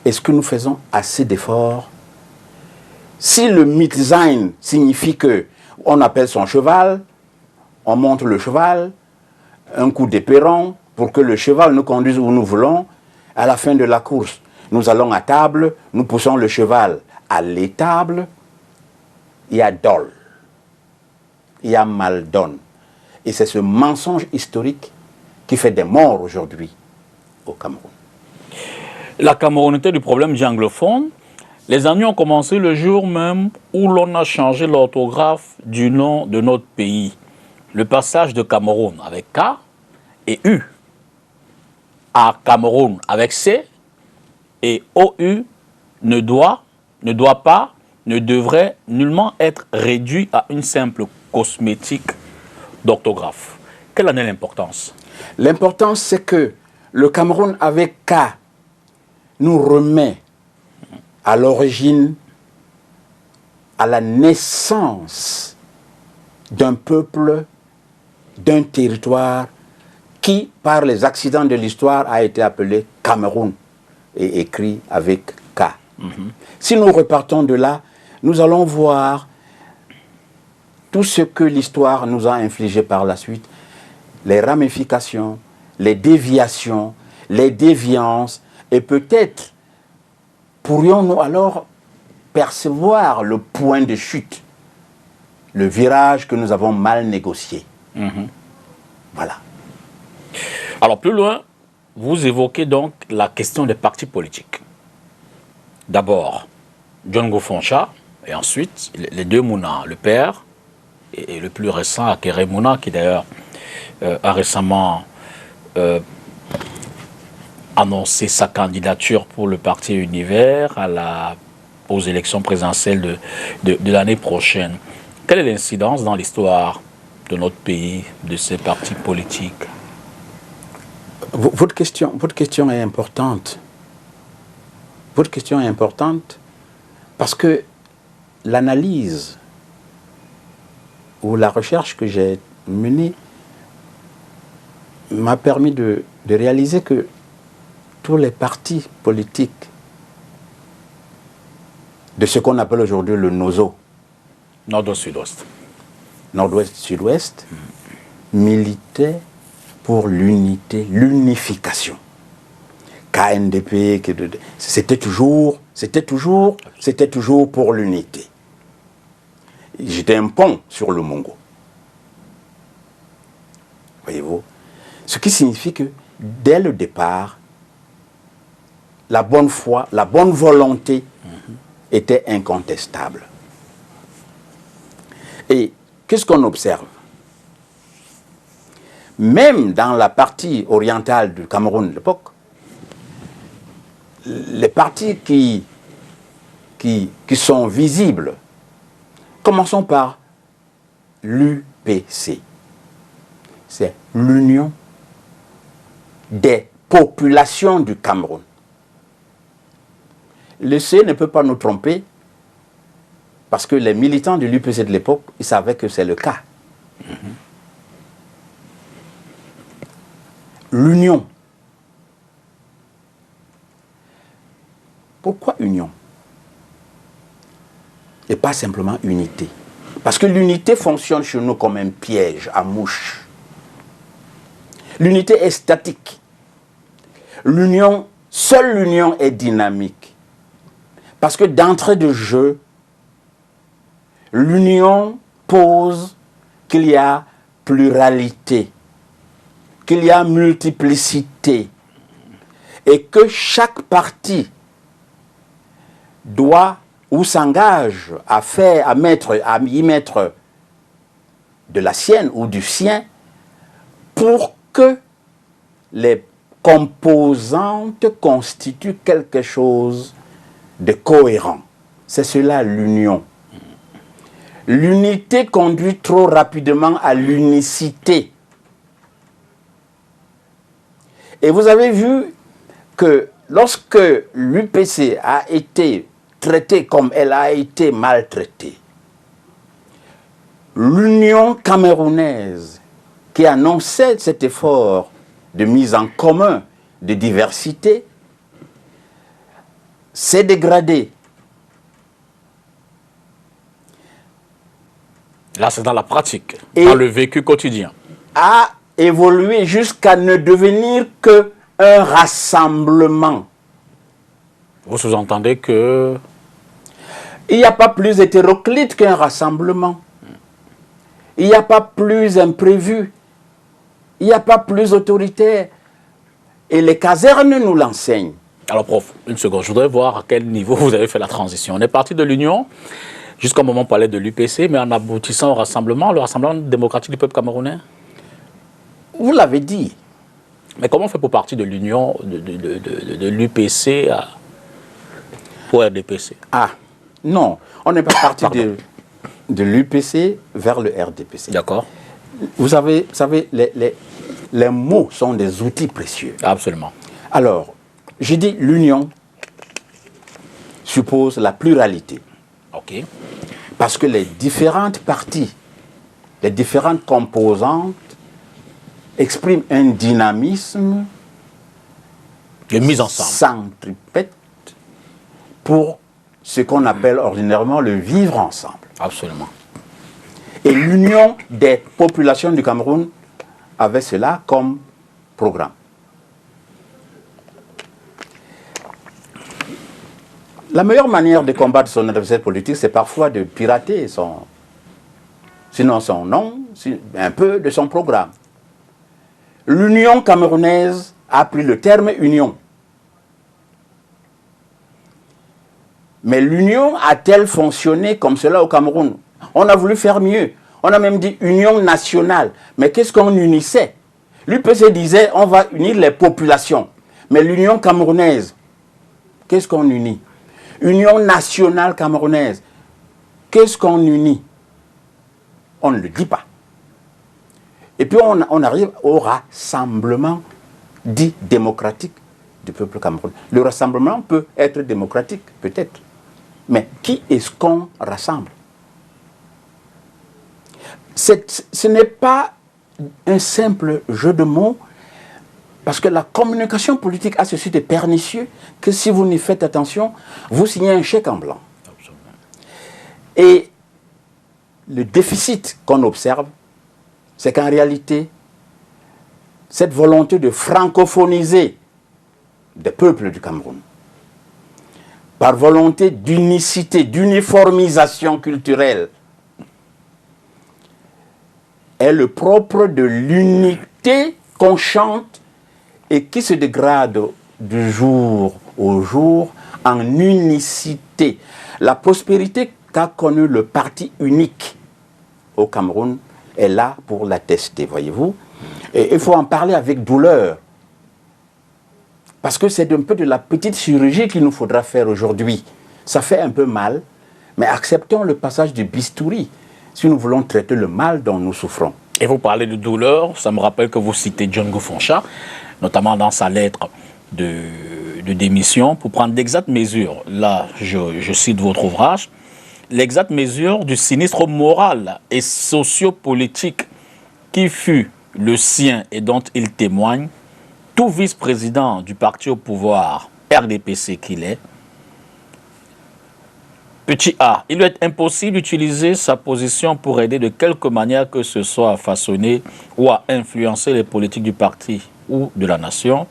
est-ce que nous faisons assez d'efforts? Si le Mitsein signifie que on appelle son cheval, on monte le cheval, un coup d'éperon pour que le cheval nous conduise où nous voulons, à la fin de la course, nous allons à table, nous poussons le cheval à l'étable, il y a dol, il y a mal-donne. Et c'est ce mensonge historique qui fait des morts aujourd'hui au Cameroun. La camerounité du problème dit anglophone. Les ennuis ont commencé le jour même où l'on a changé l'orthographe du nom de notre pays. Le passage de Cameroun avec K et U à Cameroun avec C et OU ne devrait nullement être réduit à une simple cosmétique d'orthographe. Quelle en est l'importance? L'importance, c'est que le Cameroun avec K nous remet à l'origine, à la naissance d'un peuple, d'un territoire qui, par les accidents de l'histoire, a été appelé Cameroun et écrit avec K. Si nous repartons de là, nous allons voir tout ce que l'histoire nous a infligé par la suite, les ramifications, les déviations, les déviances, et peut-être pourrions-nous alors percevoir le point de chute, le virage que nous avons mal négocié. Voilà. Alors plus loin, vous évoquez donc la question des partis politiques. D'abord, John Gofoncha, et ensuite les deux Mouna, le père et le plus récent, Akere Mouna, qui d'ailleurs a récemment annoncé sa candidature pour le parti Univers aux élections présidentielles de l'année prochaine. Quelle est l'incidence dans l'histoire de notre pays de ces partis politiques? Votre question est importante. Votre question est importante parce que l'analyse ou la recherche que j'ai menée m'a permis de réaliser que tous les partis politiques de ce qu'on appelle aujourd'hui le NOSO, Nord-Ouest-Sud-Ouest, Nord-Ouest-Sud-Ouest, militaient pour l'unité, l'unification. KNDP, c'était toujours pour l'unité. J'étais un pont sur le Mongo. Voyez-vous? Ce qui signifie que, dès le départ, la bonne foi, la bonne volonté était incontestable. Et qu'est-ce qu'on observe? Même dans la partie orientale du Cameroun de l'époque, les partis qui sont visibles, commençons par l'UPC. C'est l'Union des populations du Cameroun. Le C ne peut pas nous tromper parce que les militants de l'UPC de l'époque, ils savaient que c'est le cas. L'union. Pourquoi union? Et pas simplement unité. Parce que l'unité fonctionne chez nous comme un piège à mouche. L'unité est statique. L'union, seule l'union est dynamique. Parce que d'entrée de jeu, l'union pose qu'il y a pluralité, qu'il y a multiplicité, et que chaque parti doit ou s'engage à y mettre de la sienne ou du sien pour que les composantes constituent quelque chose de cohérent. C'est cela l'union. L'unité conduit trop rapidement à l'unicité. Et vous avez vu que lorsque l'UPC a été traitée comme elle a été maltraitée, l'Union camerounaise qui annonçait cet effort de mise en commun, de diversité, s'est dégradé. Là, c'est dans la pratique, Et dans le vécu quotidien. A évolué jusqu'à ne devenir qu'un rassemblement. Vous sous-entendez que... Il n'y a pas plus hétéroclite qu'un rassemblement. Il n'y a pas plus imprévu. Il n'y a pas plus autoritaire. Et les casernes nous l'enseignent. Alors, prof, une seconde, je voudrais voir à quel niveau vous avez fait la transition. On est parti de l'Union, jusqu'au moment où on parlait de l'UPC, mais en aboutissant au rassemblement, le Rassemblement démocratique du peuple camerounais. Vous l'avez dit. Mais comment on fait pour partir de l'Union, de l'UPC au RDPC? Ah, non, on n'est pas parti de l'UPC vers le RDPC. D'accord. Vous savez, les mots sont des outils précieux. Absolument. Alors, j'ai dit l'union suppose la pluralité. OK. Parce que les différentes parties, les différentes composantes expriment un dynamisme De mise ensemble. centripète pour ce qu'on appelle ordinairement le vivre ensemble. Absolument. Et l'union des populations du Cameroun avait cela comme programme. La meilleure manière de combattre son adversaire politique, c'est parfois de pirater sinon son nom, un peu de son programme. L'Union camerounaise a pris le terme union. Mais l'union a-t-elle fonctionné comme cela au Cameroun? On a voulu faire mieux. On a même dit union nationale. Mais qu'est-ce qu'on unissait? L'UPC disait on va unir les populations. Mais l'union camerounaise, qu'est-ce qu'on unit? Union nationale camerounaise, qu'est-ce qu'on unit? On ne le dit pas. Et puis on arrive au rassemblement dit démocratique du peuple camerounais. Le rassemblement peut être démocratique, peut-être. Mais qui est-ce qu'on rassemble? Ce n'est pas un simple jeu de mots, parce que la communication politique a ceci de pernicieux que si vous n'y faites attention, vous signez un chèque en blanc. Et le déficit qu'on observe, c'est qu'en réalité, cette volonté de francophoniser des peuples du Cameroun, par volonté d'unicité, d'uniformisation culturelle, est le propre de l'unité qu'on chante et qui se dégrade du jour au jour en unicité. La prospérité qu'a connue le parti unique au Cameroun est là pour l'attester, voyez-vous. Et il faut en parler avec douleur. Parce que c'est un peu de la petite chirurgie qu'il nous faudra faire aujourd'hui. Ça fait un peu mal, mais acceptons le passage du bistouri si nous voulons traiter le mal dont nous souffrons. Et vous parlez de douleur, ça me rappelle que vous citez Django Foncha, notamment dans sa lettre de démission, pour prendre d'exactes mesures. Là, je cite votre ouvrage. L'exacte mesure du sinistre moral et sociopolitique qui fut le sien et dont il témoigne, tout vice-président du parti au pouvoir, RDPC qu'il est, petit a, il lui est impossible d'utiliser sa position pour aider de quelque manière que ce soit à façonner ou à influencer les politiques du parti ou de la nation.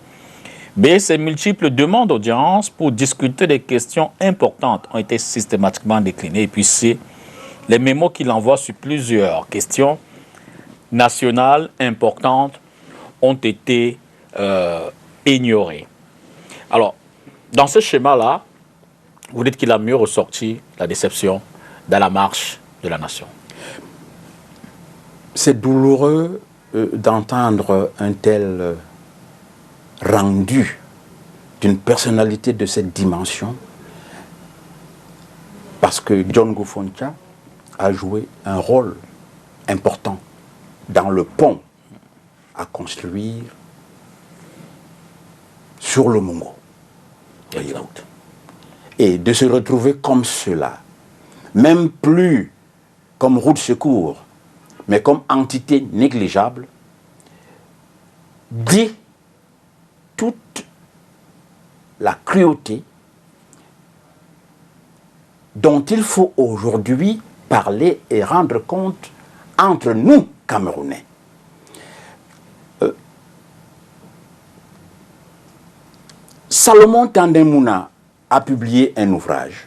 B, ses multiples demandes d'audience pour discuter des questions importantes ont été systématiquement déclinées. Et puis C, les mémos qu'il envoie sur plusieurs questions nationales importantes ont été ignorées. Alors, dans ce schéma-là, vous dites qu'il a mieux ressorti la déception dans la marche de la nation. C'est douloureux d'entendre un tel rendu d'une personnalité de cette dimension, parce que Django Foncha a joué un rôle important dans le pont à construire sur le Mongo. Et de se retrouver comme cela, même plus comme roue de secours, mais comme entité négligeable, dit toute la cruauté dont il faut aujourd'hui parler et rendre compte entre nous, Camerounais. Salomon Tandemmouna a publié un ouvrage.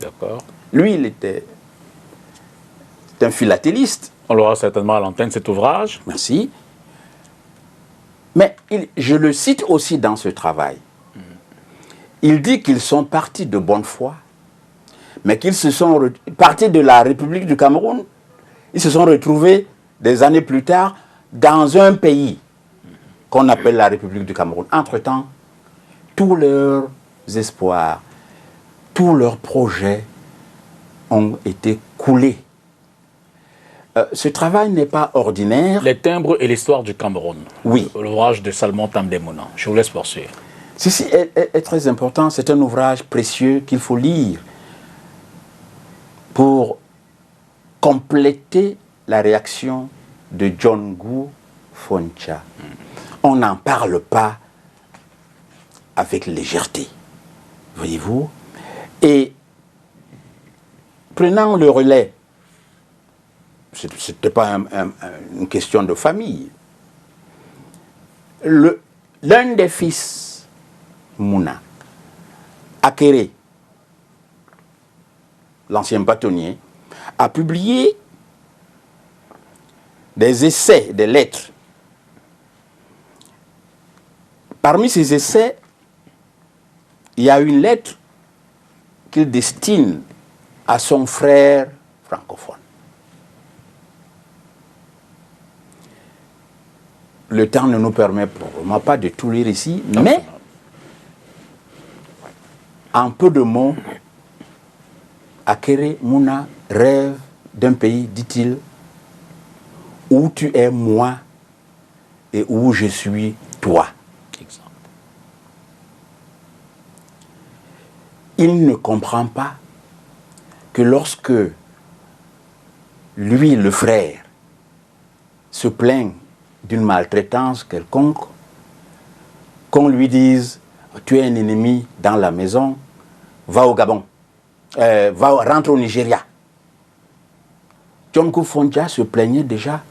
D'accord. Lui, il était un philatéliste. On l'aura certainement à l'antenne, cet ouvrage. Merci. Mais je le cite aussi dans ce travail. Il dit qu'ils sont partis de bonne foi, mais qu'ils se sont partis de la République du Cameroun. Ils se sont retrouvés des années plus tard dans un pays qu'on appelle la République du Cameroun. Entre-temps, tous leurs espoirs, tous leurs projets ont été coulés. Ce travail n'est pas ordinaire. Les timbres et l'histoire du Cameroun. Oui. L'ouvrage de Salomon Tandemmouna. Je vous laisse poursuivre. Ceci est très important. C'est un ouvrage précieux qu'il faut lire pour compléter la réaction de John Gu Foncha. On n'en parle pas avec légèreté, voyez-vous. Et prenant le relais, ce n'était pas une question de famille. L'un des fils, Mouna, Akere, l'ancien bâtonnier, a publié des essais, des lettres. Parmi ces essais, il y a une lettre qu'il destine à son frère francophone. Le temps ne nous permet probablement pas de tout lire ici, mais en peu de mots, Akere Mouna rêve d'un pays, dit-il, où tu es moi et où je suis toi. Exact. Il ne comprend pas que lorsque lui, le frère, se plaint d'une maltraitance quelconque, qu'on lui dise « tu es un ennemi dans la maison, va au Gabon, rentre au Nigeria ». John Gu Foncha se plaignait déjà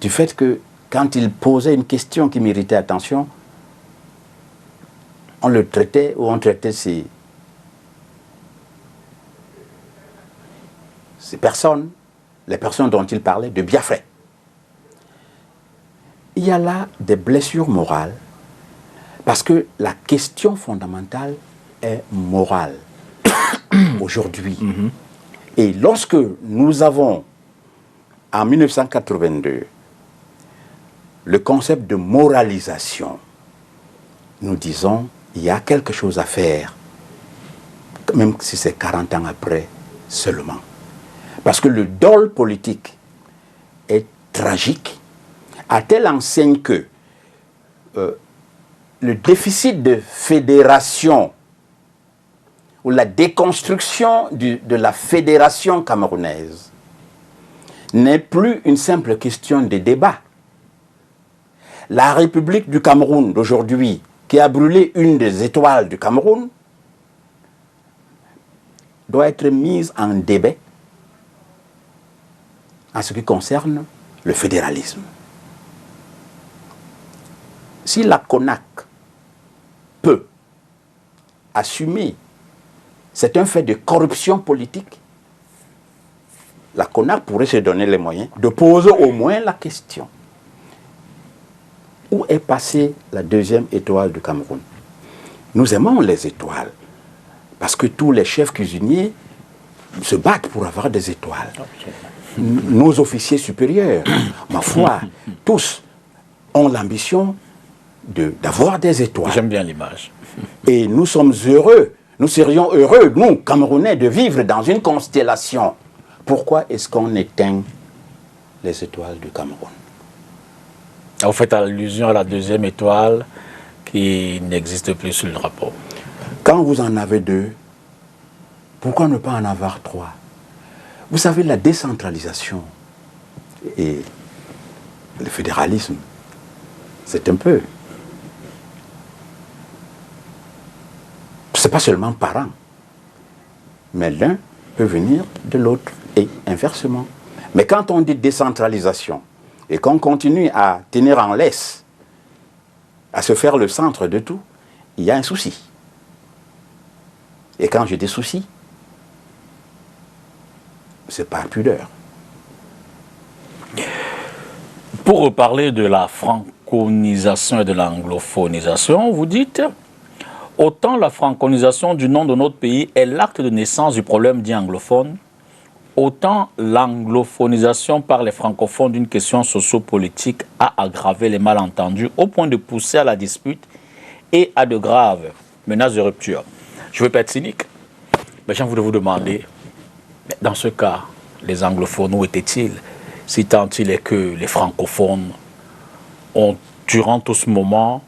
du fait que quand il posait une question qui méritait attention, on le traitait ou on traitait ces personnes, les personnes dont il parlait, de Biafrais. Il y a là des blessures morales parce que la question fondamentale est morale aujourd'hui. Et lorsque nous avons, en 1982, le concept de moralisation, nous disons il y a quelque chose à faire, même si c'est 40 ans après seulement. Parce que le dol politique est tragique, à telle enseigne que le déficit de fédération ou la déconstruction de la fédération camerounaise n'est plus une simple question de débat. La République du Cameroun d'aujourd'hui, qui a brûlé une des étoiles du Cameroun, doit être mise en débat en ce qui concerne le fédéralisme. Si la CONAC peut assumer, c'est un fait de corruption politique, la CONAC pourrait se donner les moyens de poser au moins la question. Où est passée la deuxième étoile du Cameroun? Nous aimons les étoiles, parce que tous les chefs cuisiniers se battent pour avoir des étoiles. Nos officiers supérieurs, ma foi, tous ont l'ambition d'avoir des étoiles. J'aime bien l'image. Et nous sommes heureux, nous serions heureux, nous, Camerounais, de vivre dans une constellation. Pourquoi est-ce qu'on éteint les étoiles du Cameroun? Vous faites allusion à la deuxième étoile qui n'existe plus sur le drapeau. Quand vous en avez deux, pourquoi ne pas en avoir trois? Vous savez, la décentralisation et le fédéralisme, c'est un peu. C'est pas seulement par an, mais l'un peut venir de l'autre et inversement. Mais quand on dit décentralisation et qu'on continue à tenir en laisse, à se faire le centre de tout, il y a un souci. Et quand je dis souci, c'est pas pudeur. Pour reparler de la franconisation et de l'anglophonisation, vous dites « Autant la franconisation du nom de notre pays est l'acte de naissance du problème dit anglophone, autant l'anglophonisation par les francophones d'une question sociopolitique a aggravé les malentendus au point de pousser à la dispute et à de graves menaces de rupture. » Je ne veux pas être cynique, mais j'ai envie de vous demander, dans ce cas, les anglophones, où étaient-ils? Si tant il est que les francophones ont, durant tout ce moment,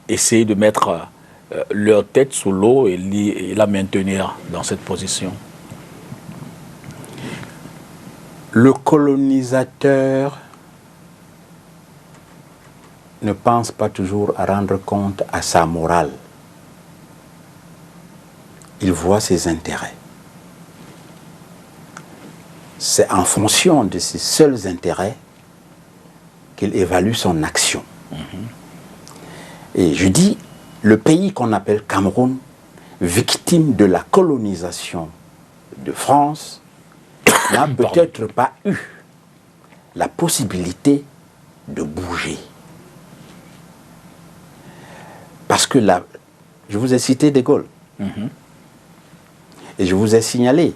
essayé de mettre leur tête sous l'eau et la maintenir dans cette position. Le colonisateur ne pense pas toujours à rendre compte à sa morale. Il voit ses intérêts. C'est en fonction de ses seuls intérêts qu'il évalue son action. Et je dis, le pays qu'on appelle Cameroun, victime de la colonisation de France, n'a peut-être pas eu la possibilité de bouger. Parce que là, je vous ai cité De Gaulle. Et je vous ai signalé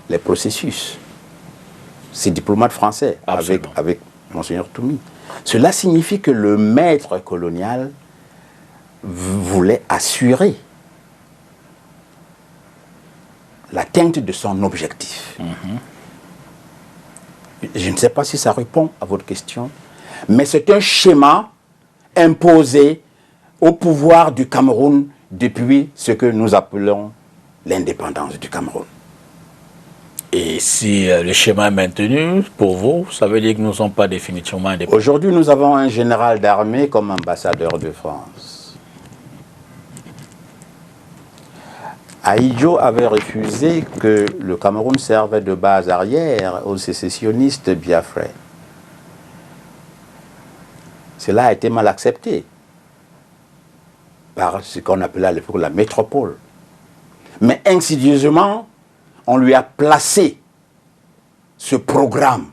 les processus. Ces diplomates français avec Monseigneur Toumi. Cela signifie que le maître colonial voulait assurer l'atteinte de son objectif. Je ne sais pas si ça répond à votre question, mais c'est un schéma imposé au pouvoir du Cameroun depuis ce que nous appelons l'indépendance du Cameroun. Et si le schéma est maintenu, pour vous, ça veut dire que nous ne sommes pas définitivement indépendants. Aujourd'hui, nous avons un général d'armée comme ambassadeur de France. Ahidjo avait refusé que le Cameroun serve de base arrière aux sécessionnistes biafrais. Cela a été mal accepté par ce qu'on appelait à l'époque la métropole. Mais insidieusement, on lui a placé ce programme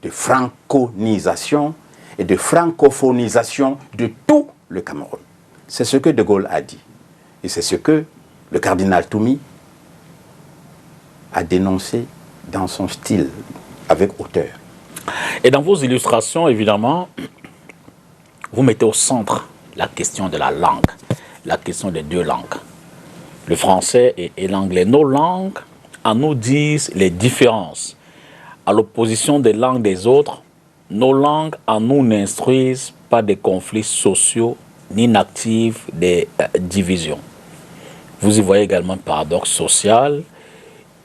de franconisation et de francophonisation de tout le Cameroun. C'est ce que De Gaulle a dit. Et c'est ce que le cardinal Toumi a dénoncé dans son style, avec hauteur. Et dans vos illustrations, évidemment, vous mettez au centre la question de la langue, la question des deux langues, le français et l'anglais. Nos langues en nous disent les différences. À l'opposition des langues des autres, nos langues en nous n'instruisent pas des conflits sociaux ni n'activent des divisions. Vous y voyez également un paradoxe social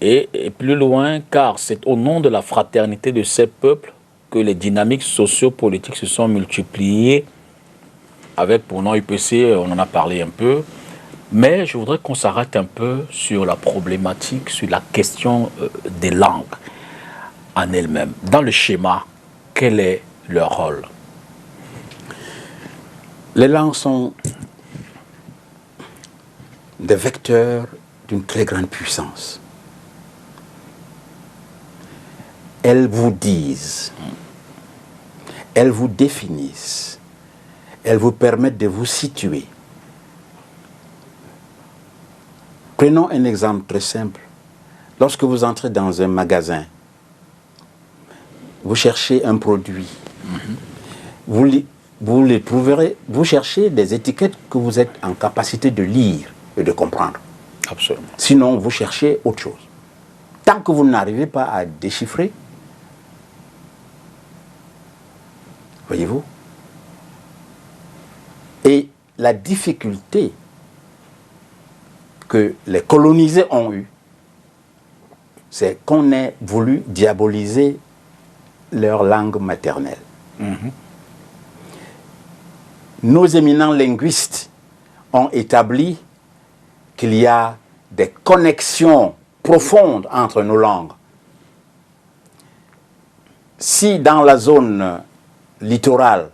et plus loin, car c'est au nom de la fraternité de ces peuples que les dynamiques sociopolitiques se sont multipliées avec, pour nom UPC, on en a parlé un peu, mais je voudrais qu'on s'arrête un peu sur la problématique, sur la question des langues en elles-mêmes. Dans le schéma, quel est leur rôle? Les langues sont des vecteurs d'une très grande puissance. Elles vous disent, elles vous définissent, elles vous permettent de vous situer. Prenons un exemple très simple. Lorsque vous entrez dans un magasin, vous cherchez un produit, vous les trouverez, vous cherchez des étiquettes que vous êtes en capacité de lire et de comprendre. Absolument. Sinon, vous cherchez autre chose. Tant que vous n'arrivez pas à déchiffrer, voyez-vous, et la difficulté que les colonisés ont eue, c'est qu'on ait voulu diaboliser leur langue maternelle. Nos éminents linguistes ont établi qu'il y a des connexions profonde entre nos langues. Si dans la zone littorale,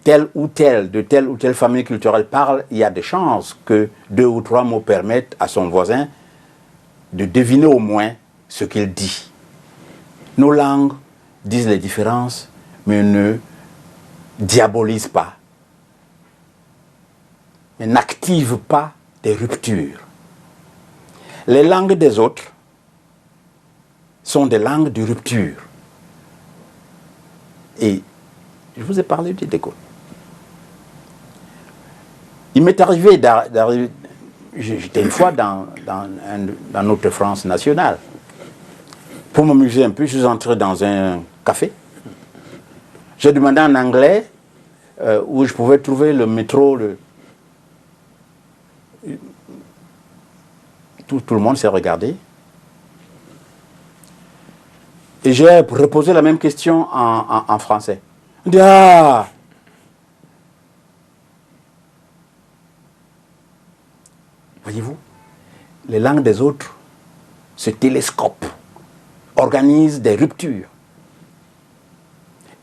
telle ou telle famille culturelle parle, il y a des chances que 2 ou 3 mots permettent à son voisin de deviner au moins ce qu'il dit. Nos langues disent les différences, mais ne diabolisent pas, mais n'activent pas des ruptures. Les langues des autres sont des langues de rupture. Et je vous ai parlé du déco. Il m'est arrivé d'arriver, j'étais une fois dans notre France nationale. Pour m'amuser un peu, je suis entré dans un café. J'ai demandé en anglais où je pouvais trouver le métro. Tout le monde s'est regardé. Et j'ai reposé la même question en français. On dit, ah! Voyez-vous, les langues des autres se télescopent, organisent des ruptures.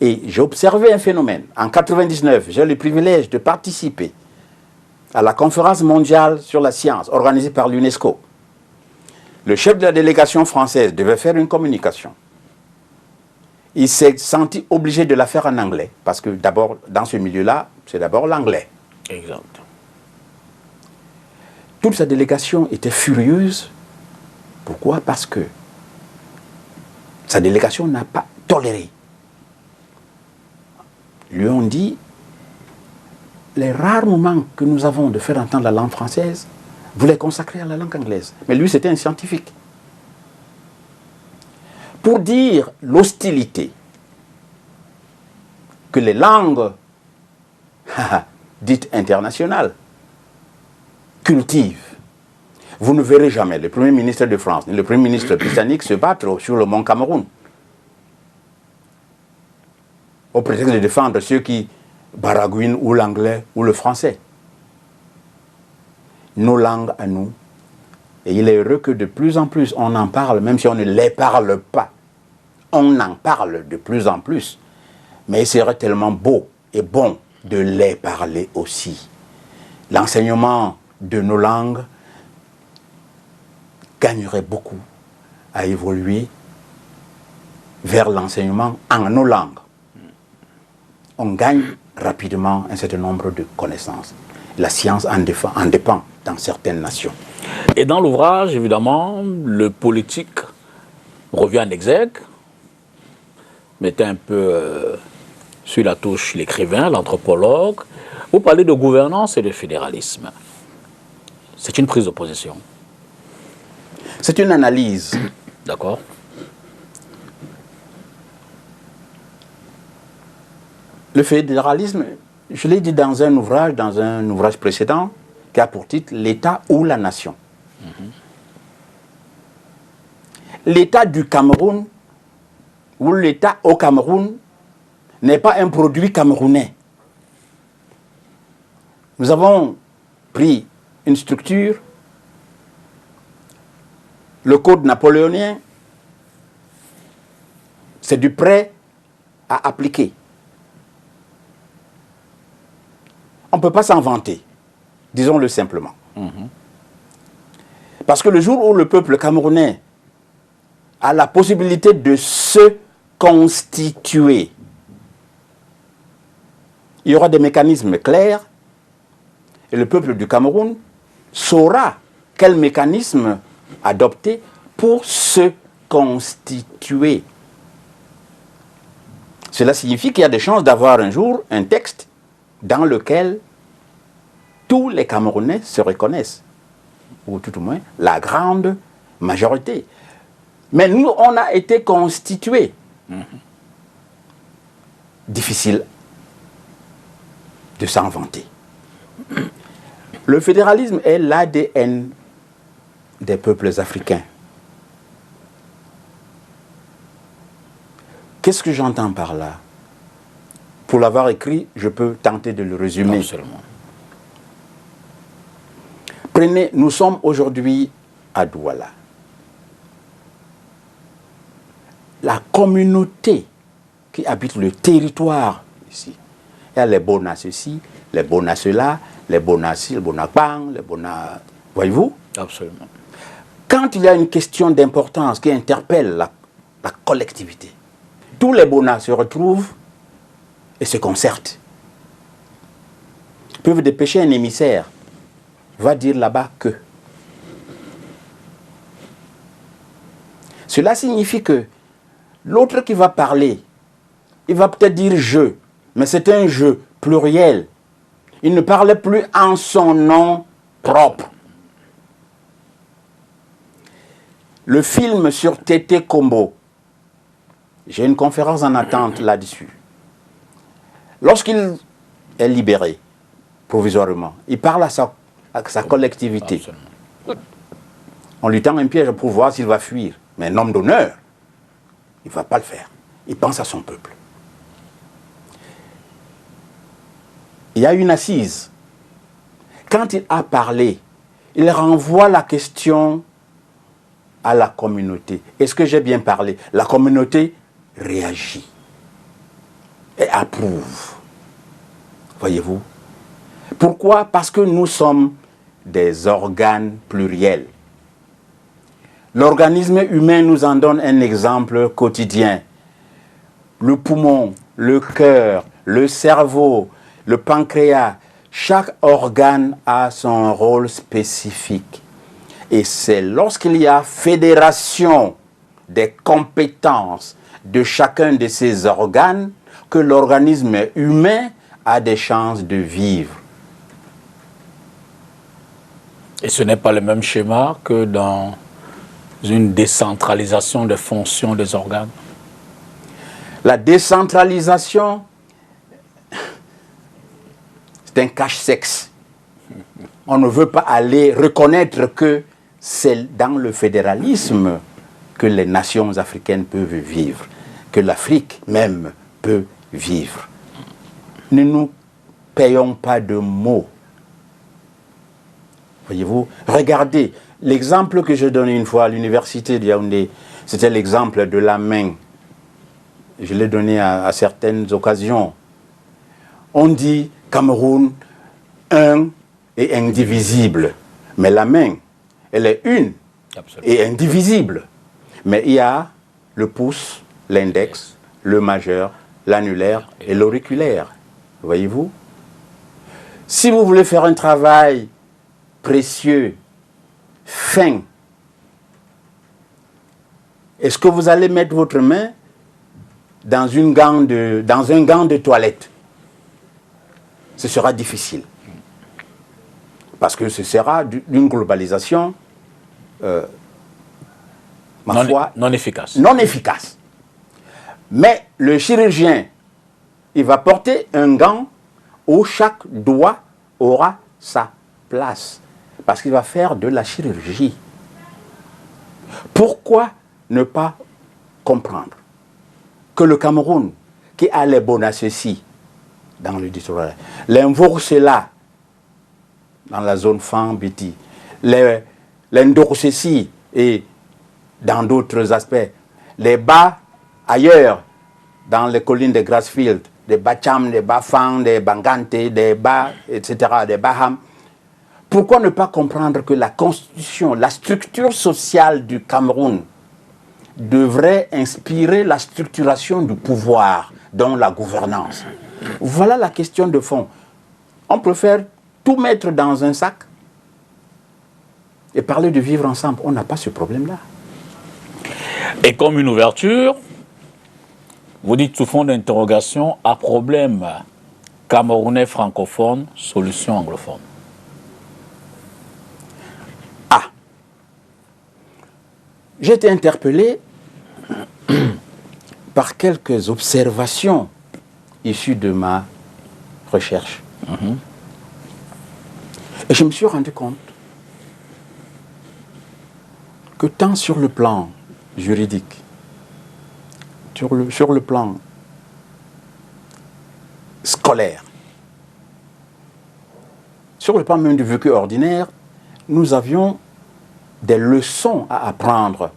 Et j'ai observé un phénomène. En 1999, j'ai eu le privilège de participer à la conférence mondiale sur la science organisée par l'UNESCO. Le chef de la délégation française devait faire une communication. Il s'est senti obligé de la faire en anglais, parce que d'abord, dans ce milieu-là, c'est d'abord l'anglais. Exact. Toute sa délégation était furieuse. Pourquoi? Parce que sa délégation n'a pas toléré. Lui ont dit, les rares moments que nous avons de faire entendre la langue française, vous les consacrez à la langue anglaise. Mais lui, c'était un scientifique. Pour dire l'hostilité que les langues dites internationales cultivent, vous ne verrez jamais le Premier ministre de France ni le Premier ministre britannique se battre sur le mont Cameroun au prétexte de défendre ceux qui baragouinent ou l'anglais ou le français. Nos langues à nous, et il est heureux que de plus en plus on en parle, même si on ne les parle pas. On en parle de plus en plus, mais il serait tellement beau et bon de les parler aussi. L'enseignement de nos langues gagnerait beaucoup à évoluer vers l'enseignement en nos langues. On gagne rapidement un certain nombre de connaissances. La science en dépend dans certaines nations. Et dans l'ouvrage, évidemment, le politique revient en exergue, mettait un peu sur la touche l'écrivain, l'anthropologue. Vous parlez de gouvernance et de fédéralisme. C'est une prise de position. C'est une analyse. D'accord. Le fédéralisme, je l'ai dit dans un ouvrage précédent, qui a pour titre « L'État ou la nation ». L'État du Cameroun ou l'État au Cameroun n'est pas un produit camerounais. Nous avons pris une structure, le code napoléonien, c'est du prêt à appliquer. On ne peut pas s'en vanter, disons-le simplement. Parce que le jour où le peuple camerounais a la possibilité de se constituer, il y aura des mécanismes clairs et le peuple du Cameroun saura quel mécanisme adopter pour se constituer. Cela signifie qu'il y a des chances d'avoir un jour un texte dans lequel tous les Camerounais se reconnaissent, ou tout au moins la grande majorité. Mais nous, on a été constitués. Difficile de s'en vanter. Le fédéralisme est l'ADN des peuples africains. Qu'est-ce que j'entends par là? Pour l'avoir écrit, je peux tenter de le résumer. Prenez, nous sommes aujourd'hui à Douala. la communauté qui habite le territoire ici. Il y a les Bona ceci, les Bona cela, les Bona ci, les Bona bang, les Bona... Voyez-vous? Absolument. Quand il y a une question d'importance qui interpelle la collectivité, tous les Bona se retrouvent et se concertent. Ils peuvent dépêcher un émissaire, va dire là-bas que. Cela signifie que l'autre qui va parler, il va peut-être dire je, mais c'est un je pluriel. Il ne parle plus en son nom propre. Le film sur Tété Combo, j'ai une conférence en attente là-dessus. Lorsqu'il est libéré, provisoirement, il parle à sa collectivité. Absolument. On lui tend un piège pour voir s'il va fuir. Mais un homme d'honneur, il ne va pas le faire. Il pense à son peuple. Il y a une assise. Quand il a parlé, il renvoie la question à la communauté. Est-ce que j'ai bien parlé? La communauté réagit et approuve. Voyez-vous? Pourquoi? Parce que nous sommes des organes pluriels. L'organisme humain nous en donne un exemple quotidien. Le poumon, le cœur, le cerveau, le pancréas, chaque organe a son rôle spécifique. Et c'est lorsqu'il y a fédération des compétences de chacun de ces organes que l'organisme humain a des chances de vivre. Et ce n'est pas le même schéma que dans une décentralisation des fonctions des organes? La décentralisation, c'est un cache-sexe. On ne veut pas aller reconnaître que c'est dans le fédéralisme que les nations africaines peuvent vivre, que l'Afrique même peut vivre. Ne nous payons pas de mots. Voyez-vous, regardez, l'exemple que je donnais une fois à l'université de Yaoundé, c'était l'exemple de la main. Je l'ai donné à certaines occasions. On dit Cameroun, un et indivisible. Mais la main, elle est une. Absolument. Et indivisible. Mais il y a le pouce, l'index, le majeur, l'annulaire et l'auriculaire. Voyez-vous? Si vous voulez faire un travail précieux, fin, est-ce que vous allez mettre votre main dans un gant de toilette? Ce sera difficile. Parce que ce sera d'une globalisation, non efficace. Non efficace. Mais le chirurgien, il va porter un gant où chaque doigt aura sa place. Parce qu'il va faire de la chirurgie. Pourquoi ne pas comprendre que le Cameroun, qui a les Bonaceci dans le littoral, l'Invour c'est là, dans la zone Fan-Biti, l'Indorceci et dans d'autres aspects, les bas ailleurs, dans les collines de Grassfield, des Bacham, des Bafang, des Bangante, des Bas, etc., des Baham. Pourquoi ne pas comprendre que la constitution, la structure sociale du Cameroun devrait inspirer la structuration du pouvoir, dont la gouvernance? Voilà la question de fond. On préfère tout mettre dans un sac et parler de vivre ensemble. On n'a pas ce problème-là. Et comme une ouverture, vous dites sous fond d'interrogation, à problème camerounais francophone, solution anglophone. Ah, j'ai été interpellé par quelques observations issues de ma recherche. Et je me suis rendu compte que tant sur le plan juridique, sur le plan scolaire, sur le plan même du vécu ordinaire, nous avions des leçons à apprendre.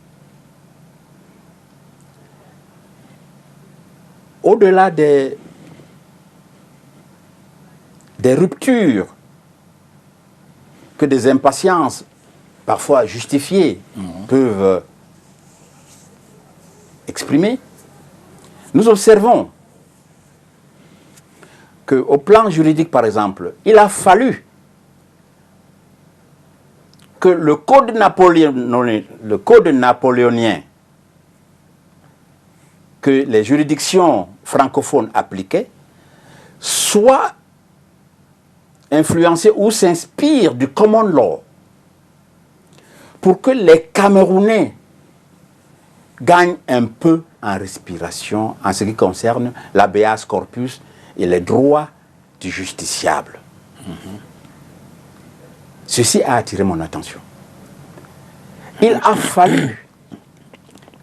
au-delà des ruptures que des impatiences, parfois justifiées, peuvent exprimer, nous observons qu'au plan juridique, par exemple, il a fallu que le code napoléonien que les juridictions francophones appliquaient soit influencé ou s'inspire du common law pour que les Camerounais gagnent un peu en respiration en ce qui concerne l'habeas corpus et les droits du justiciable. Ceci a attiré mon attention. Il a fallu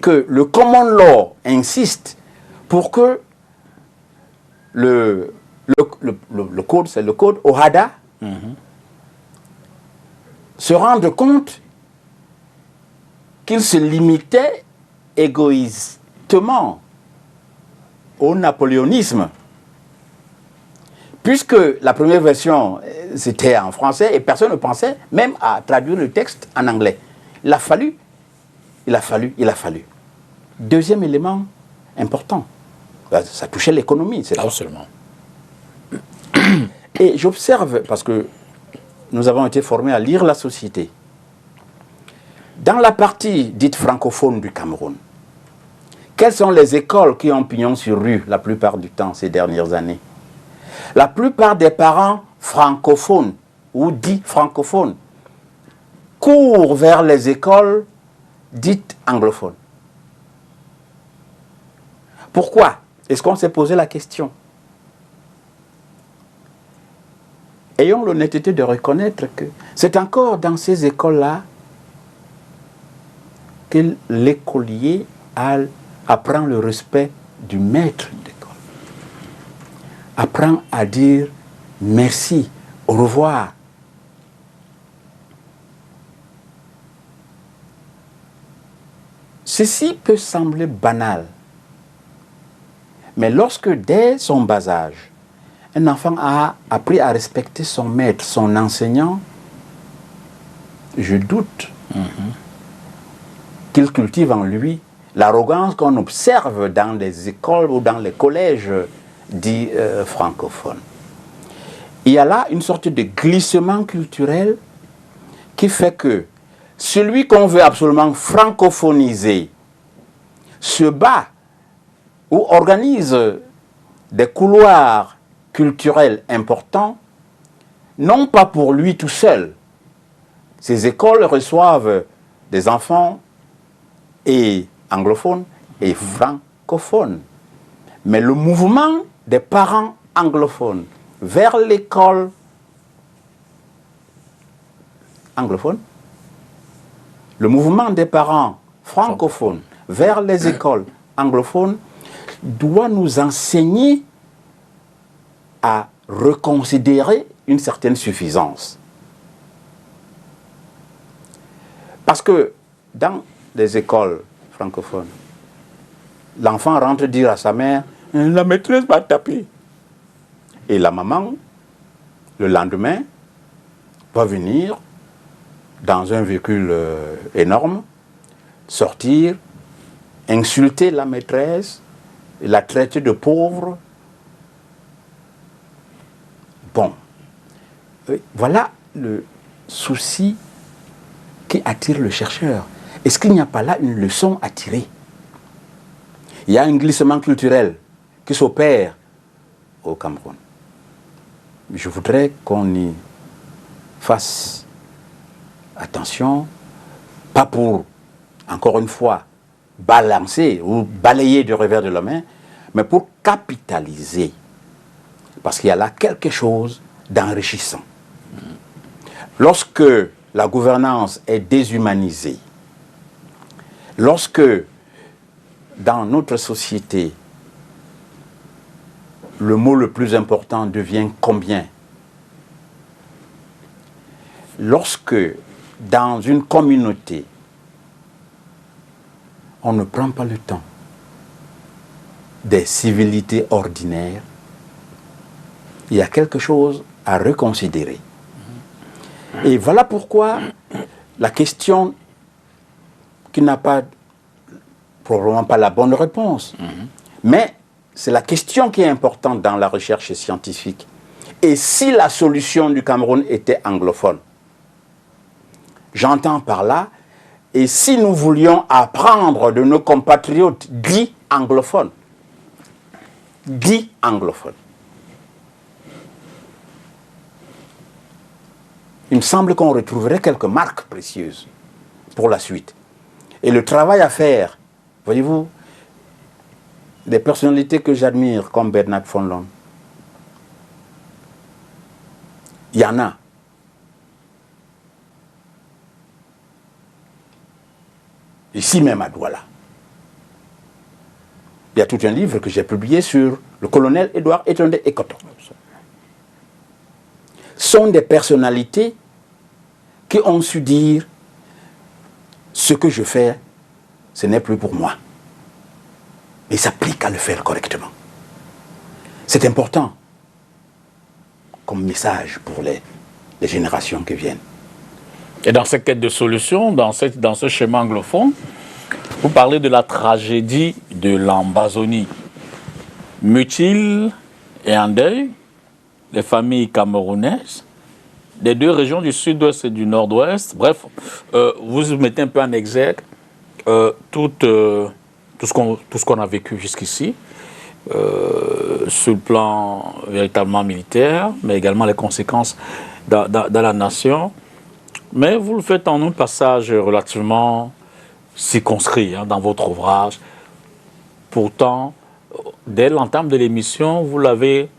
que le common law insiste pour que le code, c'est le code OHADA, se rende compte qu'il se limitait égoïstement au napoléonisme. Puisque la première version, c'était en français et personne ne pensait même à traduire le texte en anglais. Il a fallu. Deuxième élément important, ça touchait l'économie. Pas seulement. Et j'observe, parce que nous avons été formés à lire la société, dans la partie dite francophone du Cameroun, quelles sont les écoles qui ont pignon sur rue la plupart du temps ces dernières années? La plupart des parents francophones ou dits francophones courent vers les écoles dites anglophones. Pourquoi? Est-ce qu'on s'est posé la question? Ayons l'honnêteté de reconnaître que c'est encore dans ces écoles-là que l'écolier apprend le respect du maître d'école. Apprend à dire merci, au revoir. Ceci peut sembler banal, mais lorsque dès son bas âge, un enfant a appris à respecter son maître, son enseignant, je doute qu'il cultive en lui l'arrogance qu'on observe dans les écoles ou dans les collèges dits francophones. Il y a là une sorte de glissement culturel qui fait que celui qu'on veut absolument francophoniser se bat ou organise des couloirs culturels importants, non pas pour lui tout seul. Ces écoles reçoivent des enfants et anglophones et francophones. Mais le mouvement des parents anglophones vers l'école anglophone, le mouvement des parents francophones vers les écoles anglophones doit nous enseigner à reconsidérer une certaine suffisance. Parce que dans les écoles francophones, l'enfant rentre dire à sa mère « La maîtresse m'a tapé ». Et la maman, le lendemain, va venir dans un véhicule énorme, sortir, insulter la maîtresse, la traiter de pauvre. Bon, voilà le souci qui attire le chercheur. Est-ce qu'il n'y a pas là une leçon à tirer? Il y a un glissement culturel qui s'opère au Cameroun. Je voudrais qu'on y fasse attention, pas pour, encore une fois, balancer ou balayer du revers de la main, mais pour capitaliser. Parce qu'il y a là quelque chose d'enrichissant. Lorsque la gouvernance est déshumanisée, lorsque dans notre société, le mot le plus important devient combien? Lorsque dans une communauté, on ne prend pas le temps des civilités ordinaires, il y a quelque chose à reconsidérer. Et voilà pourquoi la question qui n'a pas, probablement pas la bonne réponse, mais c'est la question qui est importante dans la recherche scientifique. Et si la solution du Cameroun était anglophone? J'entends par là, et si nous voulions apprendre de nos compatriotes dits anglophones, il me semble qu'on retrouverait quelques marques précieuses pour la suite. Et le travail à faire, voyez-vous, des personnalités que j'admire comme Bernard von Loon, il y en a. Ici même à Douala. Il y a tout un livre que j'ai publié sur le colonel Édouard Etonde Ekoto. Sont des personnalités qui ont su dire ce que je fais, ce n'est plus pour moi. Mais il s'applique à le faire correctement. C'est important comme message pour les générations qui viennent. Et dans cette quête de solution, dans ce schéma anglophone, vous parlez de la tragédie de l'Ambazonie. Mutile et en deuil, les familles camerounaises, des deux régions du sud-ouest et du nord-ouest. Bref, vous mettez un peu en exergue tout ce qu'on a vécu jusqu'ici, sur le plan véritablement militaire, mais également les conséquences dans la nation. Mais vous le faites en un passage relativement circonscrit dans votre ouvrage. Pourtant, dès l'entame de l'émission, vous l'avez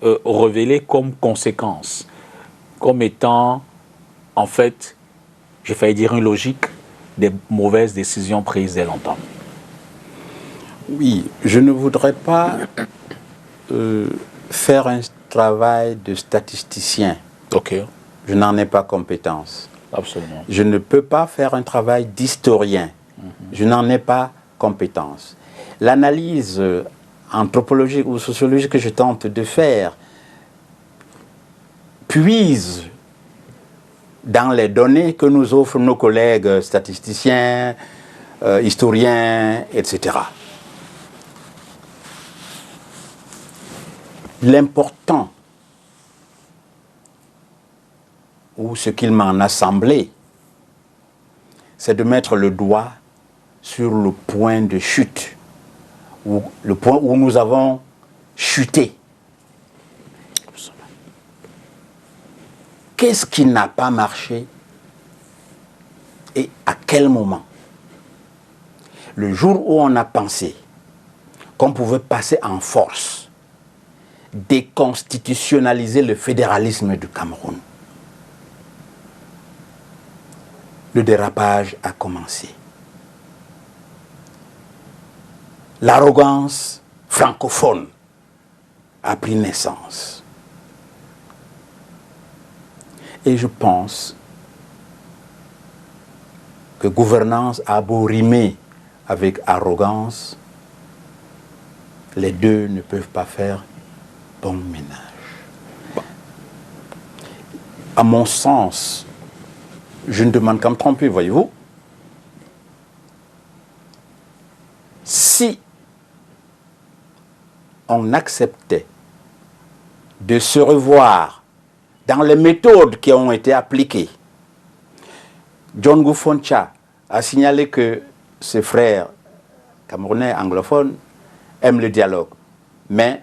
révélé comme conséquence, comme étant, en fait, j'ai failli dire une logique des mauvaises décisions prises dès longtemps. Oui, je ne voudrais pas faire un travail de statisticien. Ok. Je n'en ai pas compétence. Absolument. Je ne peux pas faire un travail d'historien. Je n'en ai pas compétence. L'analyse anthropologique ou sociologique que je tente de faire puise dans les données que nous offrent nos collègues statisticiens, historiens, etc. L'important, ou ce qu'il m'en a semblé, c'est de mettre le doigt sur le point de chute, ou le point où nous avons chuté. Qu'est-ce qui n'a pas marché et à quel moment? Le jour où on a pensé qu'on pouvait passer en force, déconstitutionnaliser le fédéralisme du Cameroun, le dérapage a commencé. L'arrogance francophone a pris naissance. Et je pense que gouvernance a beau rimer avec arrogance, les deux ne peuvent pas faire bon ménage. À mon sens, je ne demande qu'à me tromper, voyez-vous. Si on acceptait de se revoir dans les méthodes qui ont été appliquées, John Goufoncha a signalé que ses frères camerounais anglophones aiment le dialogue, mais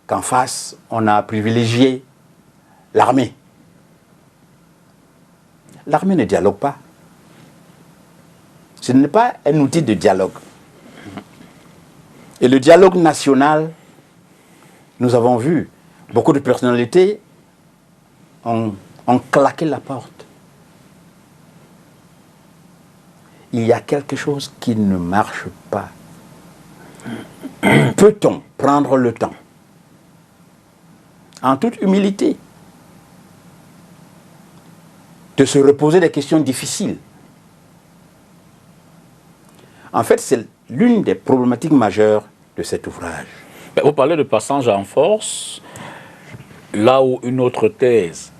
qu'en face, on a privilégié l'armée. L'armée ne dialogue pas. Ce n'est pas un outil de dialogue. Et le dialogue national, nous avons vu, beaucoup de personnalités ont claqué la porte. Il y a quelque chose qui ne marche pas. Peut-on prendre le temps, en toute humilité, de se reposer des questions difficiles? En fait, c'est l'une des problématiques majeures de cet ouvrage? Vous parlez de passage en force, là où une autre thèse,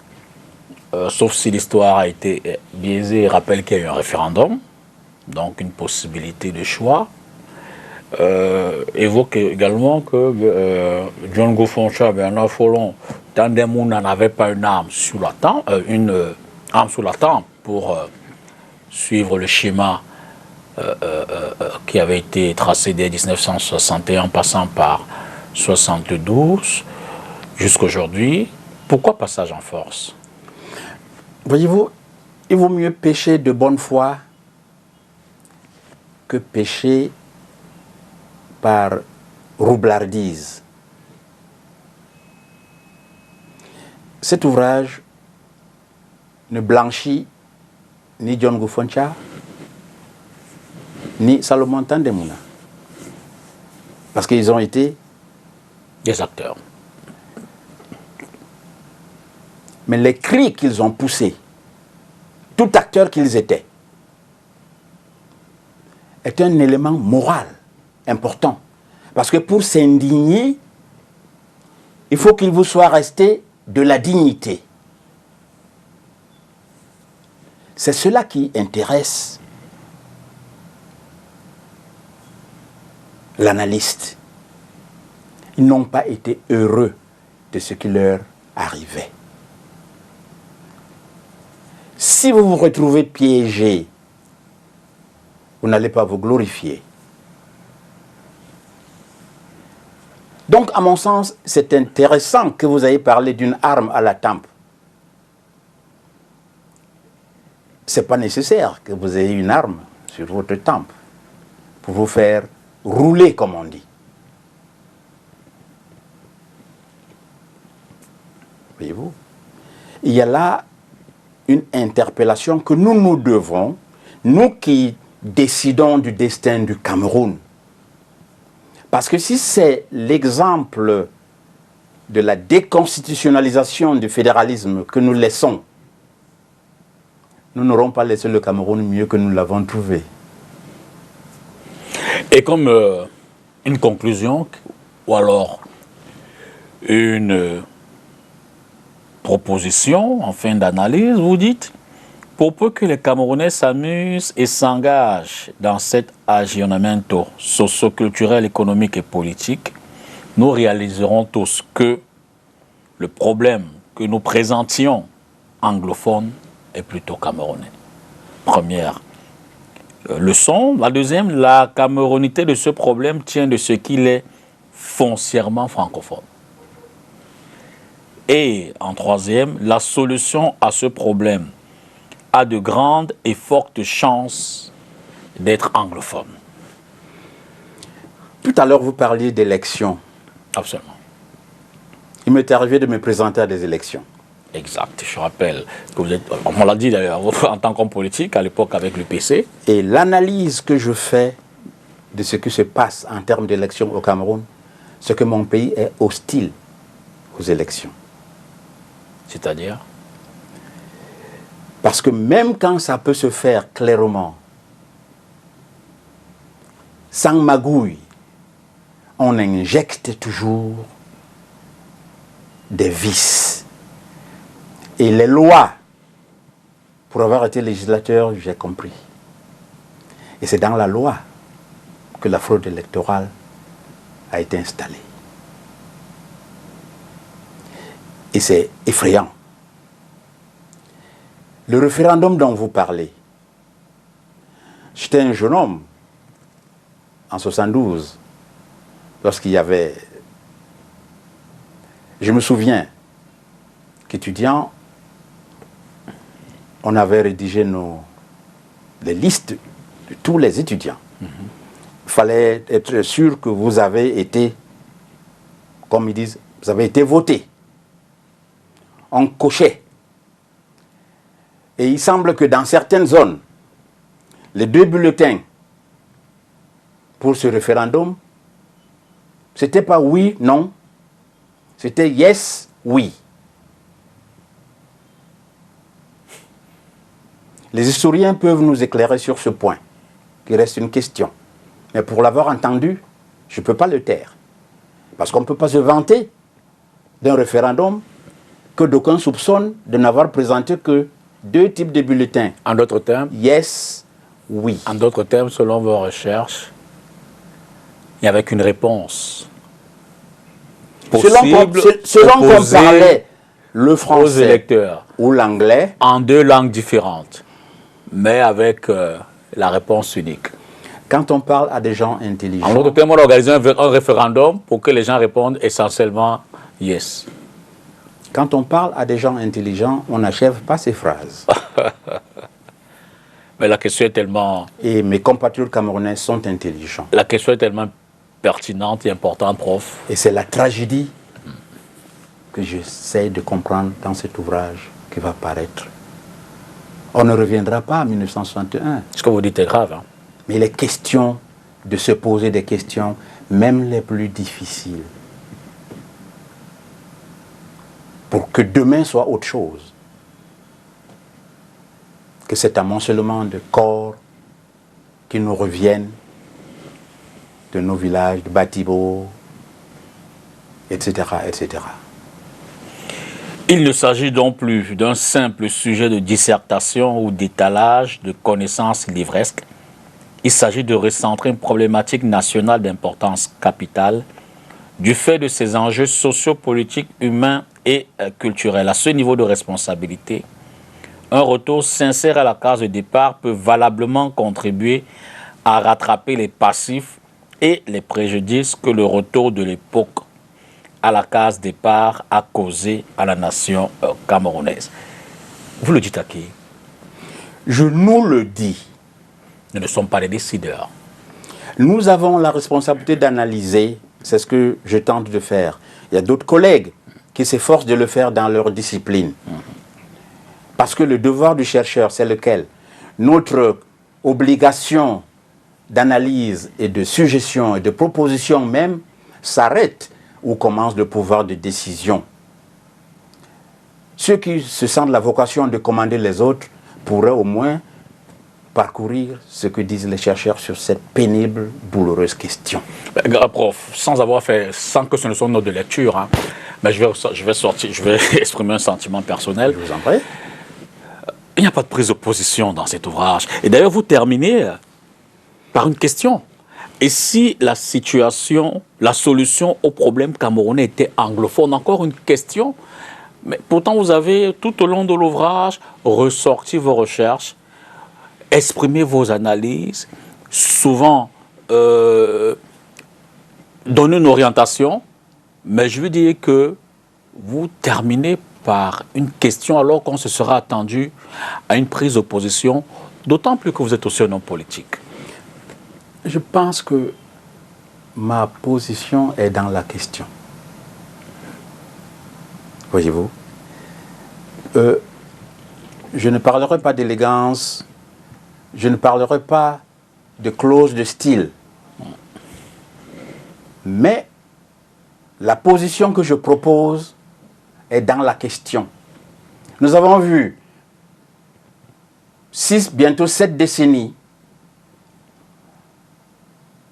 sauf si l'histoire a été biaisée, rappelle qu'il y a eu un référendum, donc une possibilité de choix, évoque également que John Gofoncha, Bernard Follon, Tandem n'avait pas une arme sous la tempe, pour suivre le schéma qui avait été tracé dès 1961 en passant par 72 jusqu'à aujourd'hui. Pourquoi passage en force? Voyez-vous, il vaut mieux pécher de bonne foi que pécher par roublardise. Cet ouvrage ne blanchit ni John Gofoncha, ni Salomon Tandemuna. Parce qu'ils ont été des acteurs. Mais les cris qu'ils ont poussés, tout acteur qu'ils étaient, est un élément moral important. Parce que pour s'indigner, il faut qu'il vous soit resté de la dignité. C'est cela qui intéresse l'analyste. Ils n'ont pas été heureux de ce qui leur arrivait. Si vous vous retrouvez piégé, vous n'allez pas vous glorifier. Donc, à mon sens, c'est intéressant que vous ayez parlé d'une arme à la tempe. Ce n'est pas nécessaire que vous ayez une arme sur votre tempe pour vous faire rouler, comme on dit. Voyez-vous? Il y a là une interpellation que nous nous devons, nous qui décidons du destin du Cameroun. Parce que si c'est l'exemple de la déconstitutionnalisation du fédéralisme que nous laissons, nous n'aurons pas laissé le Cameroun mieux que nous l'avons trouvé. Et comme une conclusion, ou alors une proposition en fin d'analyse, vous dites, pour peu que les Camerounais s'amusent et s'engagent dans cet aggiornamento socio-culturel, économique et politique, nous réaliserons tous que le problème que nous présentions anglophone est plutôt camerounais. Première leçon. La deuxième, la camerounité de ce problème tient de ce qu'il est foncièrement francophone. Et en troisième, la solution à ce problème a de grandes et fortes chances d'être anglophone. Tout à l'heure, vous parliez d'élections. Absolument. Il m'est arrivé de me présenter à des élections. Exact. Je rappelle que vous êtes, on l'a dit d'ailleurs, en tant qu'homme politique, à l'époque avec le PC. Et l'analyse que je fais de ce qui se passe en termes d'élections au Cameroun, c'est que mon pays est hostile aux élections. C'est-à-dire? Parce que même quand ça peut se faire clairement, sans magouille, on injecte toujours des vices. Et les lois, pour avoir été législateur, j'ai compris. Et c'est dans la loi que la fraude électorale a été installée. Et c'est effrayant. Le référendum dont vous parlez, j'étais un jeune homme en 72, lorsqu'il y avait... Je me souviens qu'étudiant, on avait rédigé les listes de tous les étudiants. Il fallait être sûr que vous avez été, comme ils disent, vous avez été voté. On cochait. Et il semble que dans certaines zones, les 2 bulletins pour ce référendum, c'était pas oui, non, c'était yes, oui. Les historiens peuvent nous éclairer sur ce point, qui reste une question. Mais pour l'avoir entendu, je ne peux pas le taire. Parce qu'on ne peut pas se vanter d'un référendum que d'aucuns soupçonnent de n'avoir présenté que 2 types de bulletins. En d'autres termes, Yes, oui. en d'autres termes, selon vos recherches, il n'y avait qu'une réponse possible Selon qu'on opposée parlait le aux français électeurs ou l'anglais, en 2 langues différentes, mais avec la réponse unique. quand on parle à des gens intelligents, En d'autres termes, on a organisé un référendum pour que les gens répondent essentiellement yes. quand on parle à des gens intelligents, on n'achève pas ces phrases. Mais la question est tellement, Et mes compatriotes camerounais sont intelligents. la question est tellement pertinente et importante, prof. Et c'est la tragédie que j'essaie de comprendre dans cet ouvrage qui va paraître. On ne reviendra pas à 1961. Ce que vous dites est grave. Hein? Mais il est question de se poser des questions, même les plus difficiles, pour que demain soit autre chose que cet amoncellement de corps qui nous reviennent de nos villages, de Batibo, etc., etc. Il ne s'agit donc plus d'un simple sujet de dissertation ou d'étalage de connaissances livresques. Il s'agit de recentrer une problématique nationale d'importance capitale du fait de ses enjeux sociopolitiques, humains et culturels. À ce niveau de responsabilité, un retour sincère à la case de départ peut valablement contribuer à rattraper les passifs et les préjudices que le retour de l'époque à la case départ a causé à la nation camerounaise. Vous le dites à qui? Je nous le dis. Nous ne sommes pas les décideurs. Nous avons la responsabilité d'analyser, c'est ce que je tente de faire. Il y a d'autres collègues qui s'efforcent de le faire dans leur discipline. Parce que le devoir du chercheur, c'est lequel? Notre obligation d'analyse et de suggestion et de proposition même s'arrête où commence le pouvoir de décision. Ceux qui se sentent la vocation de commander les autres pourraient au moins parcourir ce que disent les chercheurs sur cette pénible, douloureuse question. Prof, sans que ce ne soit une note de lecture, hein, mais je vais exprimer un sentiment personnel. Je vous en prie. Il n'y a pas de prise de position dans cet ouvrage. Et d'ailleurs, vous terminez par une question. Et si la solution au problème camerounais était anglophone? Encore une question. Mais pourtant, vous avez, tout au long de l'ouvrage, ressorti vos recherches, exprimé vos analyses, souvent donné une orientation, mais je veux dire que vous terminez par une question alors qu'on se sera attendu à une prise de position, d'autant plus que vous êtes aussi un homme politique. Je pense que ma position est dans la question. Voyez-vous, je ne parlerai pas d'élégance, je ne parlerai pas de clause de style, mais la position que je propose est dans la question. Nous avons vu 6, bientôt 7 décennies,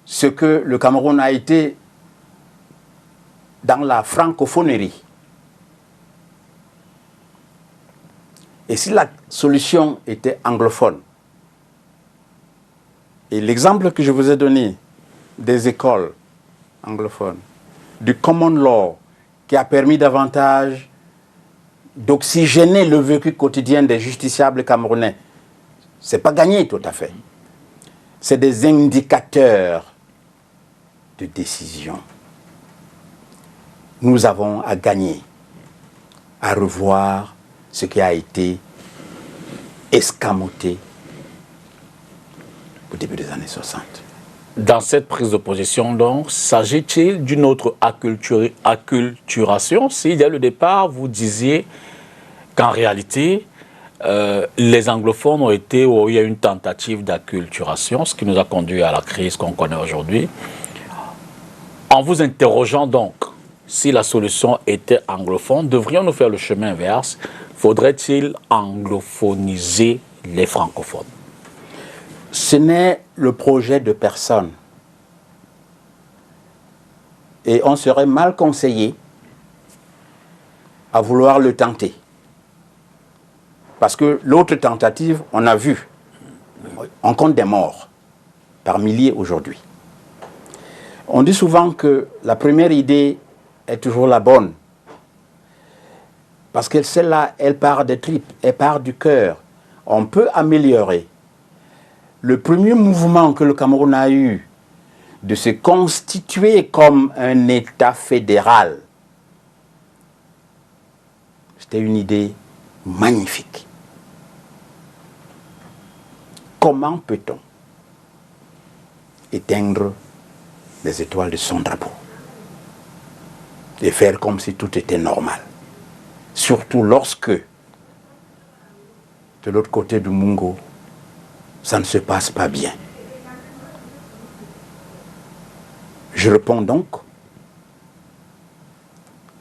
ce que le Cameroun a été dans la francophonerie. Et si la solution était anglophone, et l'exemple que je vous ai donné des écoles anglophones, du common law, qui a permis davantage d'oxygéner le vécu quotidien des justiciables camerounais, ce n'est pas gagné tout à fait. C'est des indicateurs de décision. Nous avons à gagner, à revoir ce qui a été escamoté au début des années 60. Dans cette prise de position, donc, s'agit-il d'une autre acculturation? Si dès le départ, vous disiez qu'en réalité, les anglophones ont été, où il y a une tentative d'acculturation, ce qui nous a conduit à la crise qu'on connaît aujourd'hui. En vous interrogeant donc, si la solution était anglophone, devrions-nous faire le chemin inverse? Faudrait-il anglophoniser les francophones? Ce n'est le projet de personne. Et on serait mal conseillé à vouloir le tenter. Parce que l'autre tentative, on a vu, on compte des morts par milliers aujourd'hui. On dit souvent que la première idée est toujours la bonne. Parce que celle-là, elle part des tripes, elle part du cœur. On peut améliorer. Le premier mouvement que le Cameroun a eu de se constituer comme un État fédéral, c'était une idée magnifique. Comment peut-on éteindre les étoiles de son drapeau et faire comme si tout était normal? Surtout lorsque, de l'autre côté du Mungo, ça ne se passe pas bien. Je réponds donc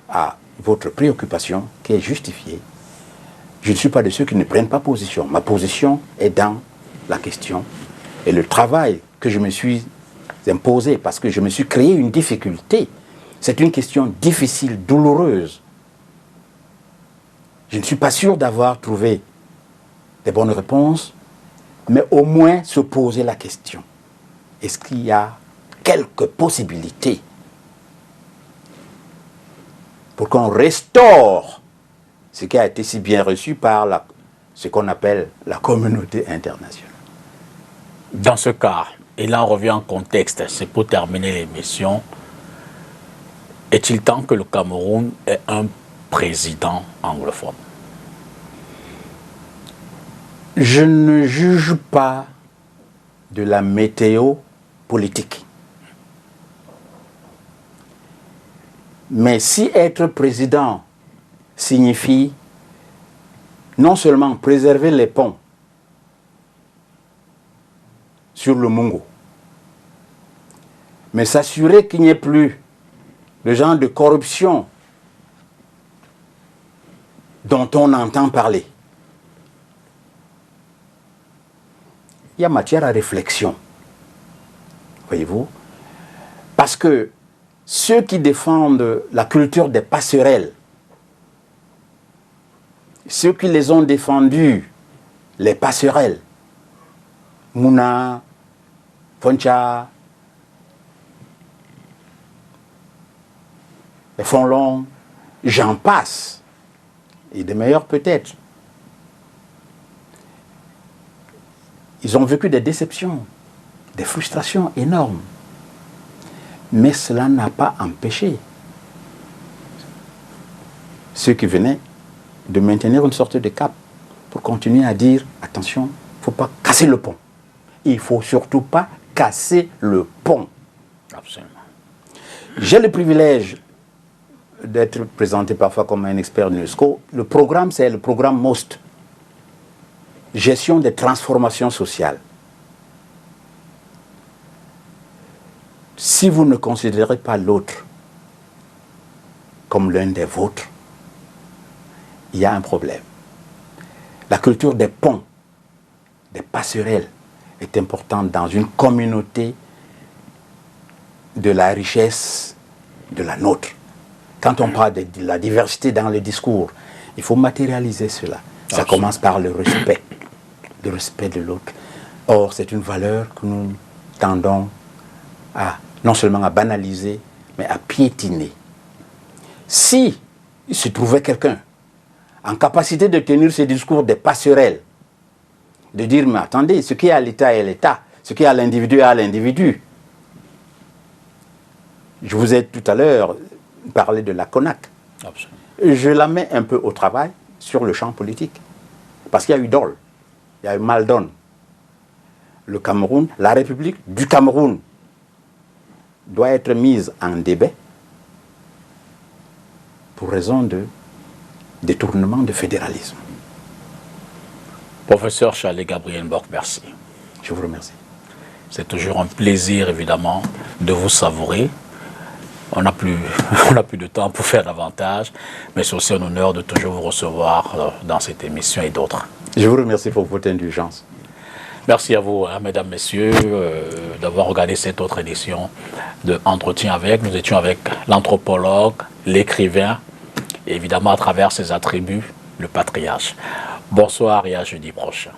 à votre préoccupation qui est justifiée. Je ne suis pas de ceux qui ne prennent pas position. Ma position est dans la question et le travail que je me suis imposé parce que je me suis créé une difficulté. C'est une question difficile, douloureuse. Je ne suis pas sûr d'avoir trouvé des bonnes réponses, mais au moins se poser la question. Est-ce qu'il y a quelques possibilités pour qu'on restaure ce qui a été si bien reçu par ce qu'on appelle la communauté internationale? Dans ce cas, et là on revient en contexte, c'est pour terminer l'émission, est-il temps que le Cameroun ait un président anglophone? Je ne juge pas de la météo politique. Mais si être président signifie non seulement préserver les ponts sur le Mungo, mais s'assurer qu'il n'y ait plus le genre de corruption dont on entend parler, il y a matière à réflexion, voyez-vous, parce que ceux qui défendent la culture des passerelles, ceux qui les ont défendus, les passerelles, Mouna, Foncha, les Fonlong, j'en passe, et des meilleurs peut-être. Ils ont vécu des déceptions, des frustrations énormes. Mais cela n'a pas empêché ceux qui venaient de maintenir une sorte de cap pour continuer à dire, attention, il ne faut pas casser le pont. Il ne faut surtout pas casser le pont. Absolument. J'ai le privilège d'être présenté parfois comme un expert de l'UNESCO. Le programme, c'est le programme MOST. Gestion des transformations sociales. Si vous ne considérez pas l'autre comme l'un des vôtres, il y a un problème. La culture des ponts, des passerelles, est importante dans une communauté de la richesse de la nôtre. Quand on parle de la diversité dans le discours, il faut matérialiser cela. Ça commence par le respect de l'autre. Or, c'est une valeur que nous tendons à, non seulement à banaliser, mais à piétiner. Si il se trouvait quelqu'un en capacité de tenir ce discours des passerelles, de dire, mais attendez, ce qui est à l'État est l'État, ce qui est à l'individu est à l'individu. Je vous ai tout à l'heure parlé de la CONAC. Absolument. Je la mets un peu au travail sur le champ politique. Parce qu'il y a eu dol, il y a eu mal donne. Le Cameroun, la République du Cameroun doit être mise en débat pour raison de détournement de fédéralisme. Professeur Charlie Gabriel Mbok, merci. Je vous remercie. C'est toujours un plaisir, évidemment, de vous savourer. On n'a plus de temps pour faire davantage, mais c'est aussi un honneur de toujours vous recevoir dans cette émission et d'autres. Je vous remercie pour votre indulgence. Merci à vous, hein, mesdames, messieurs, d'avoir regardé cette autre édition de Entretien avec. Nous étions avec l'anthropologue, l'écrivain, et évidemment à travers ses attributs, le patriarche. Bonsoir et à jeudi prochain.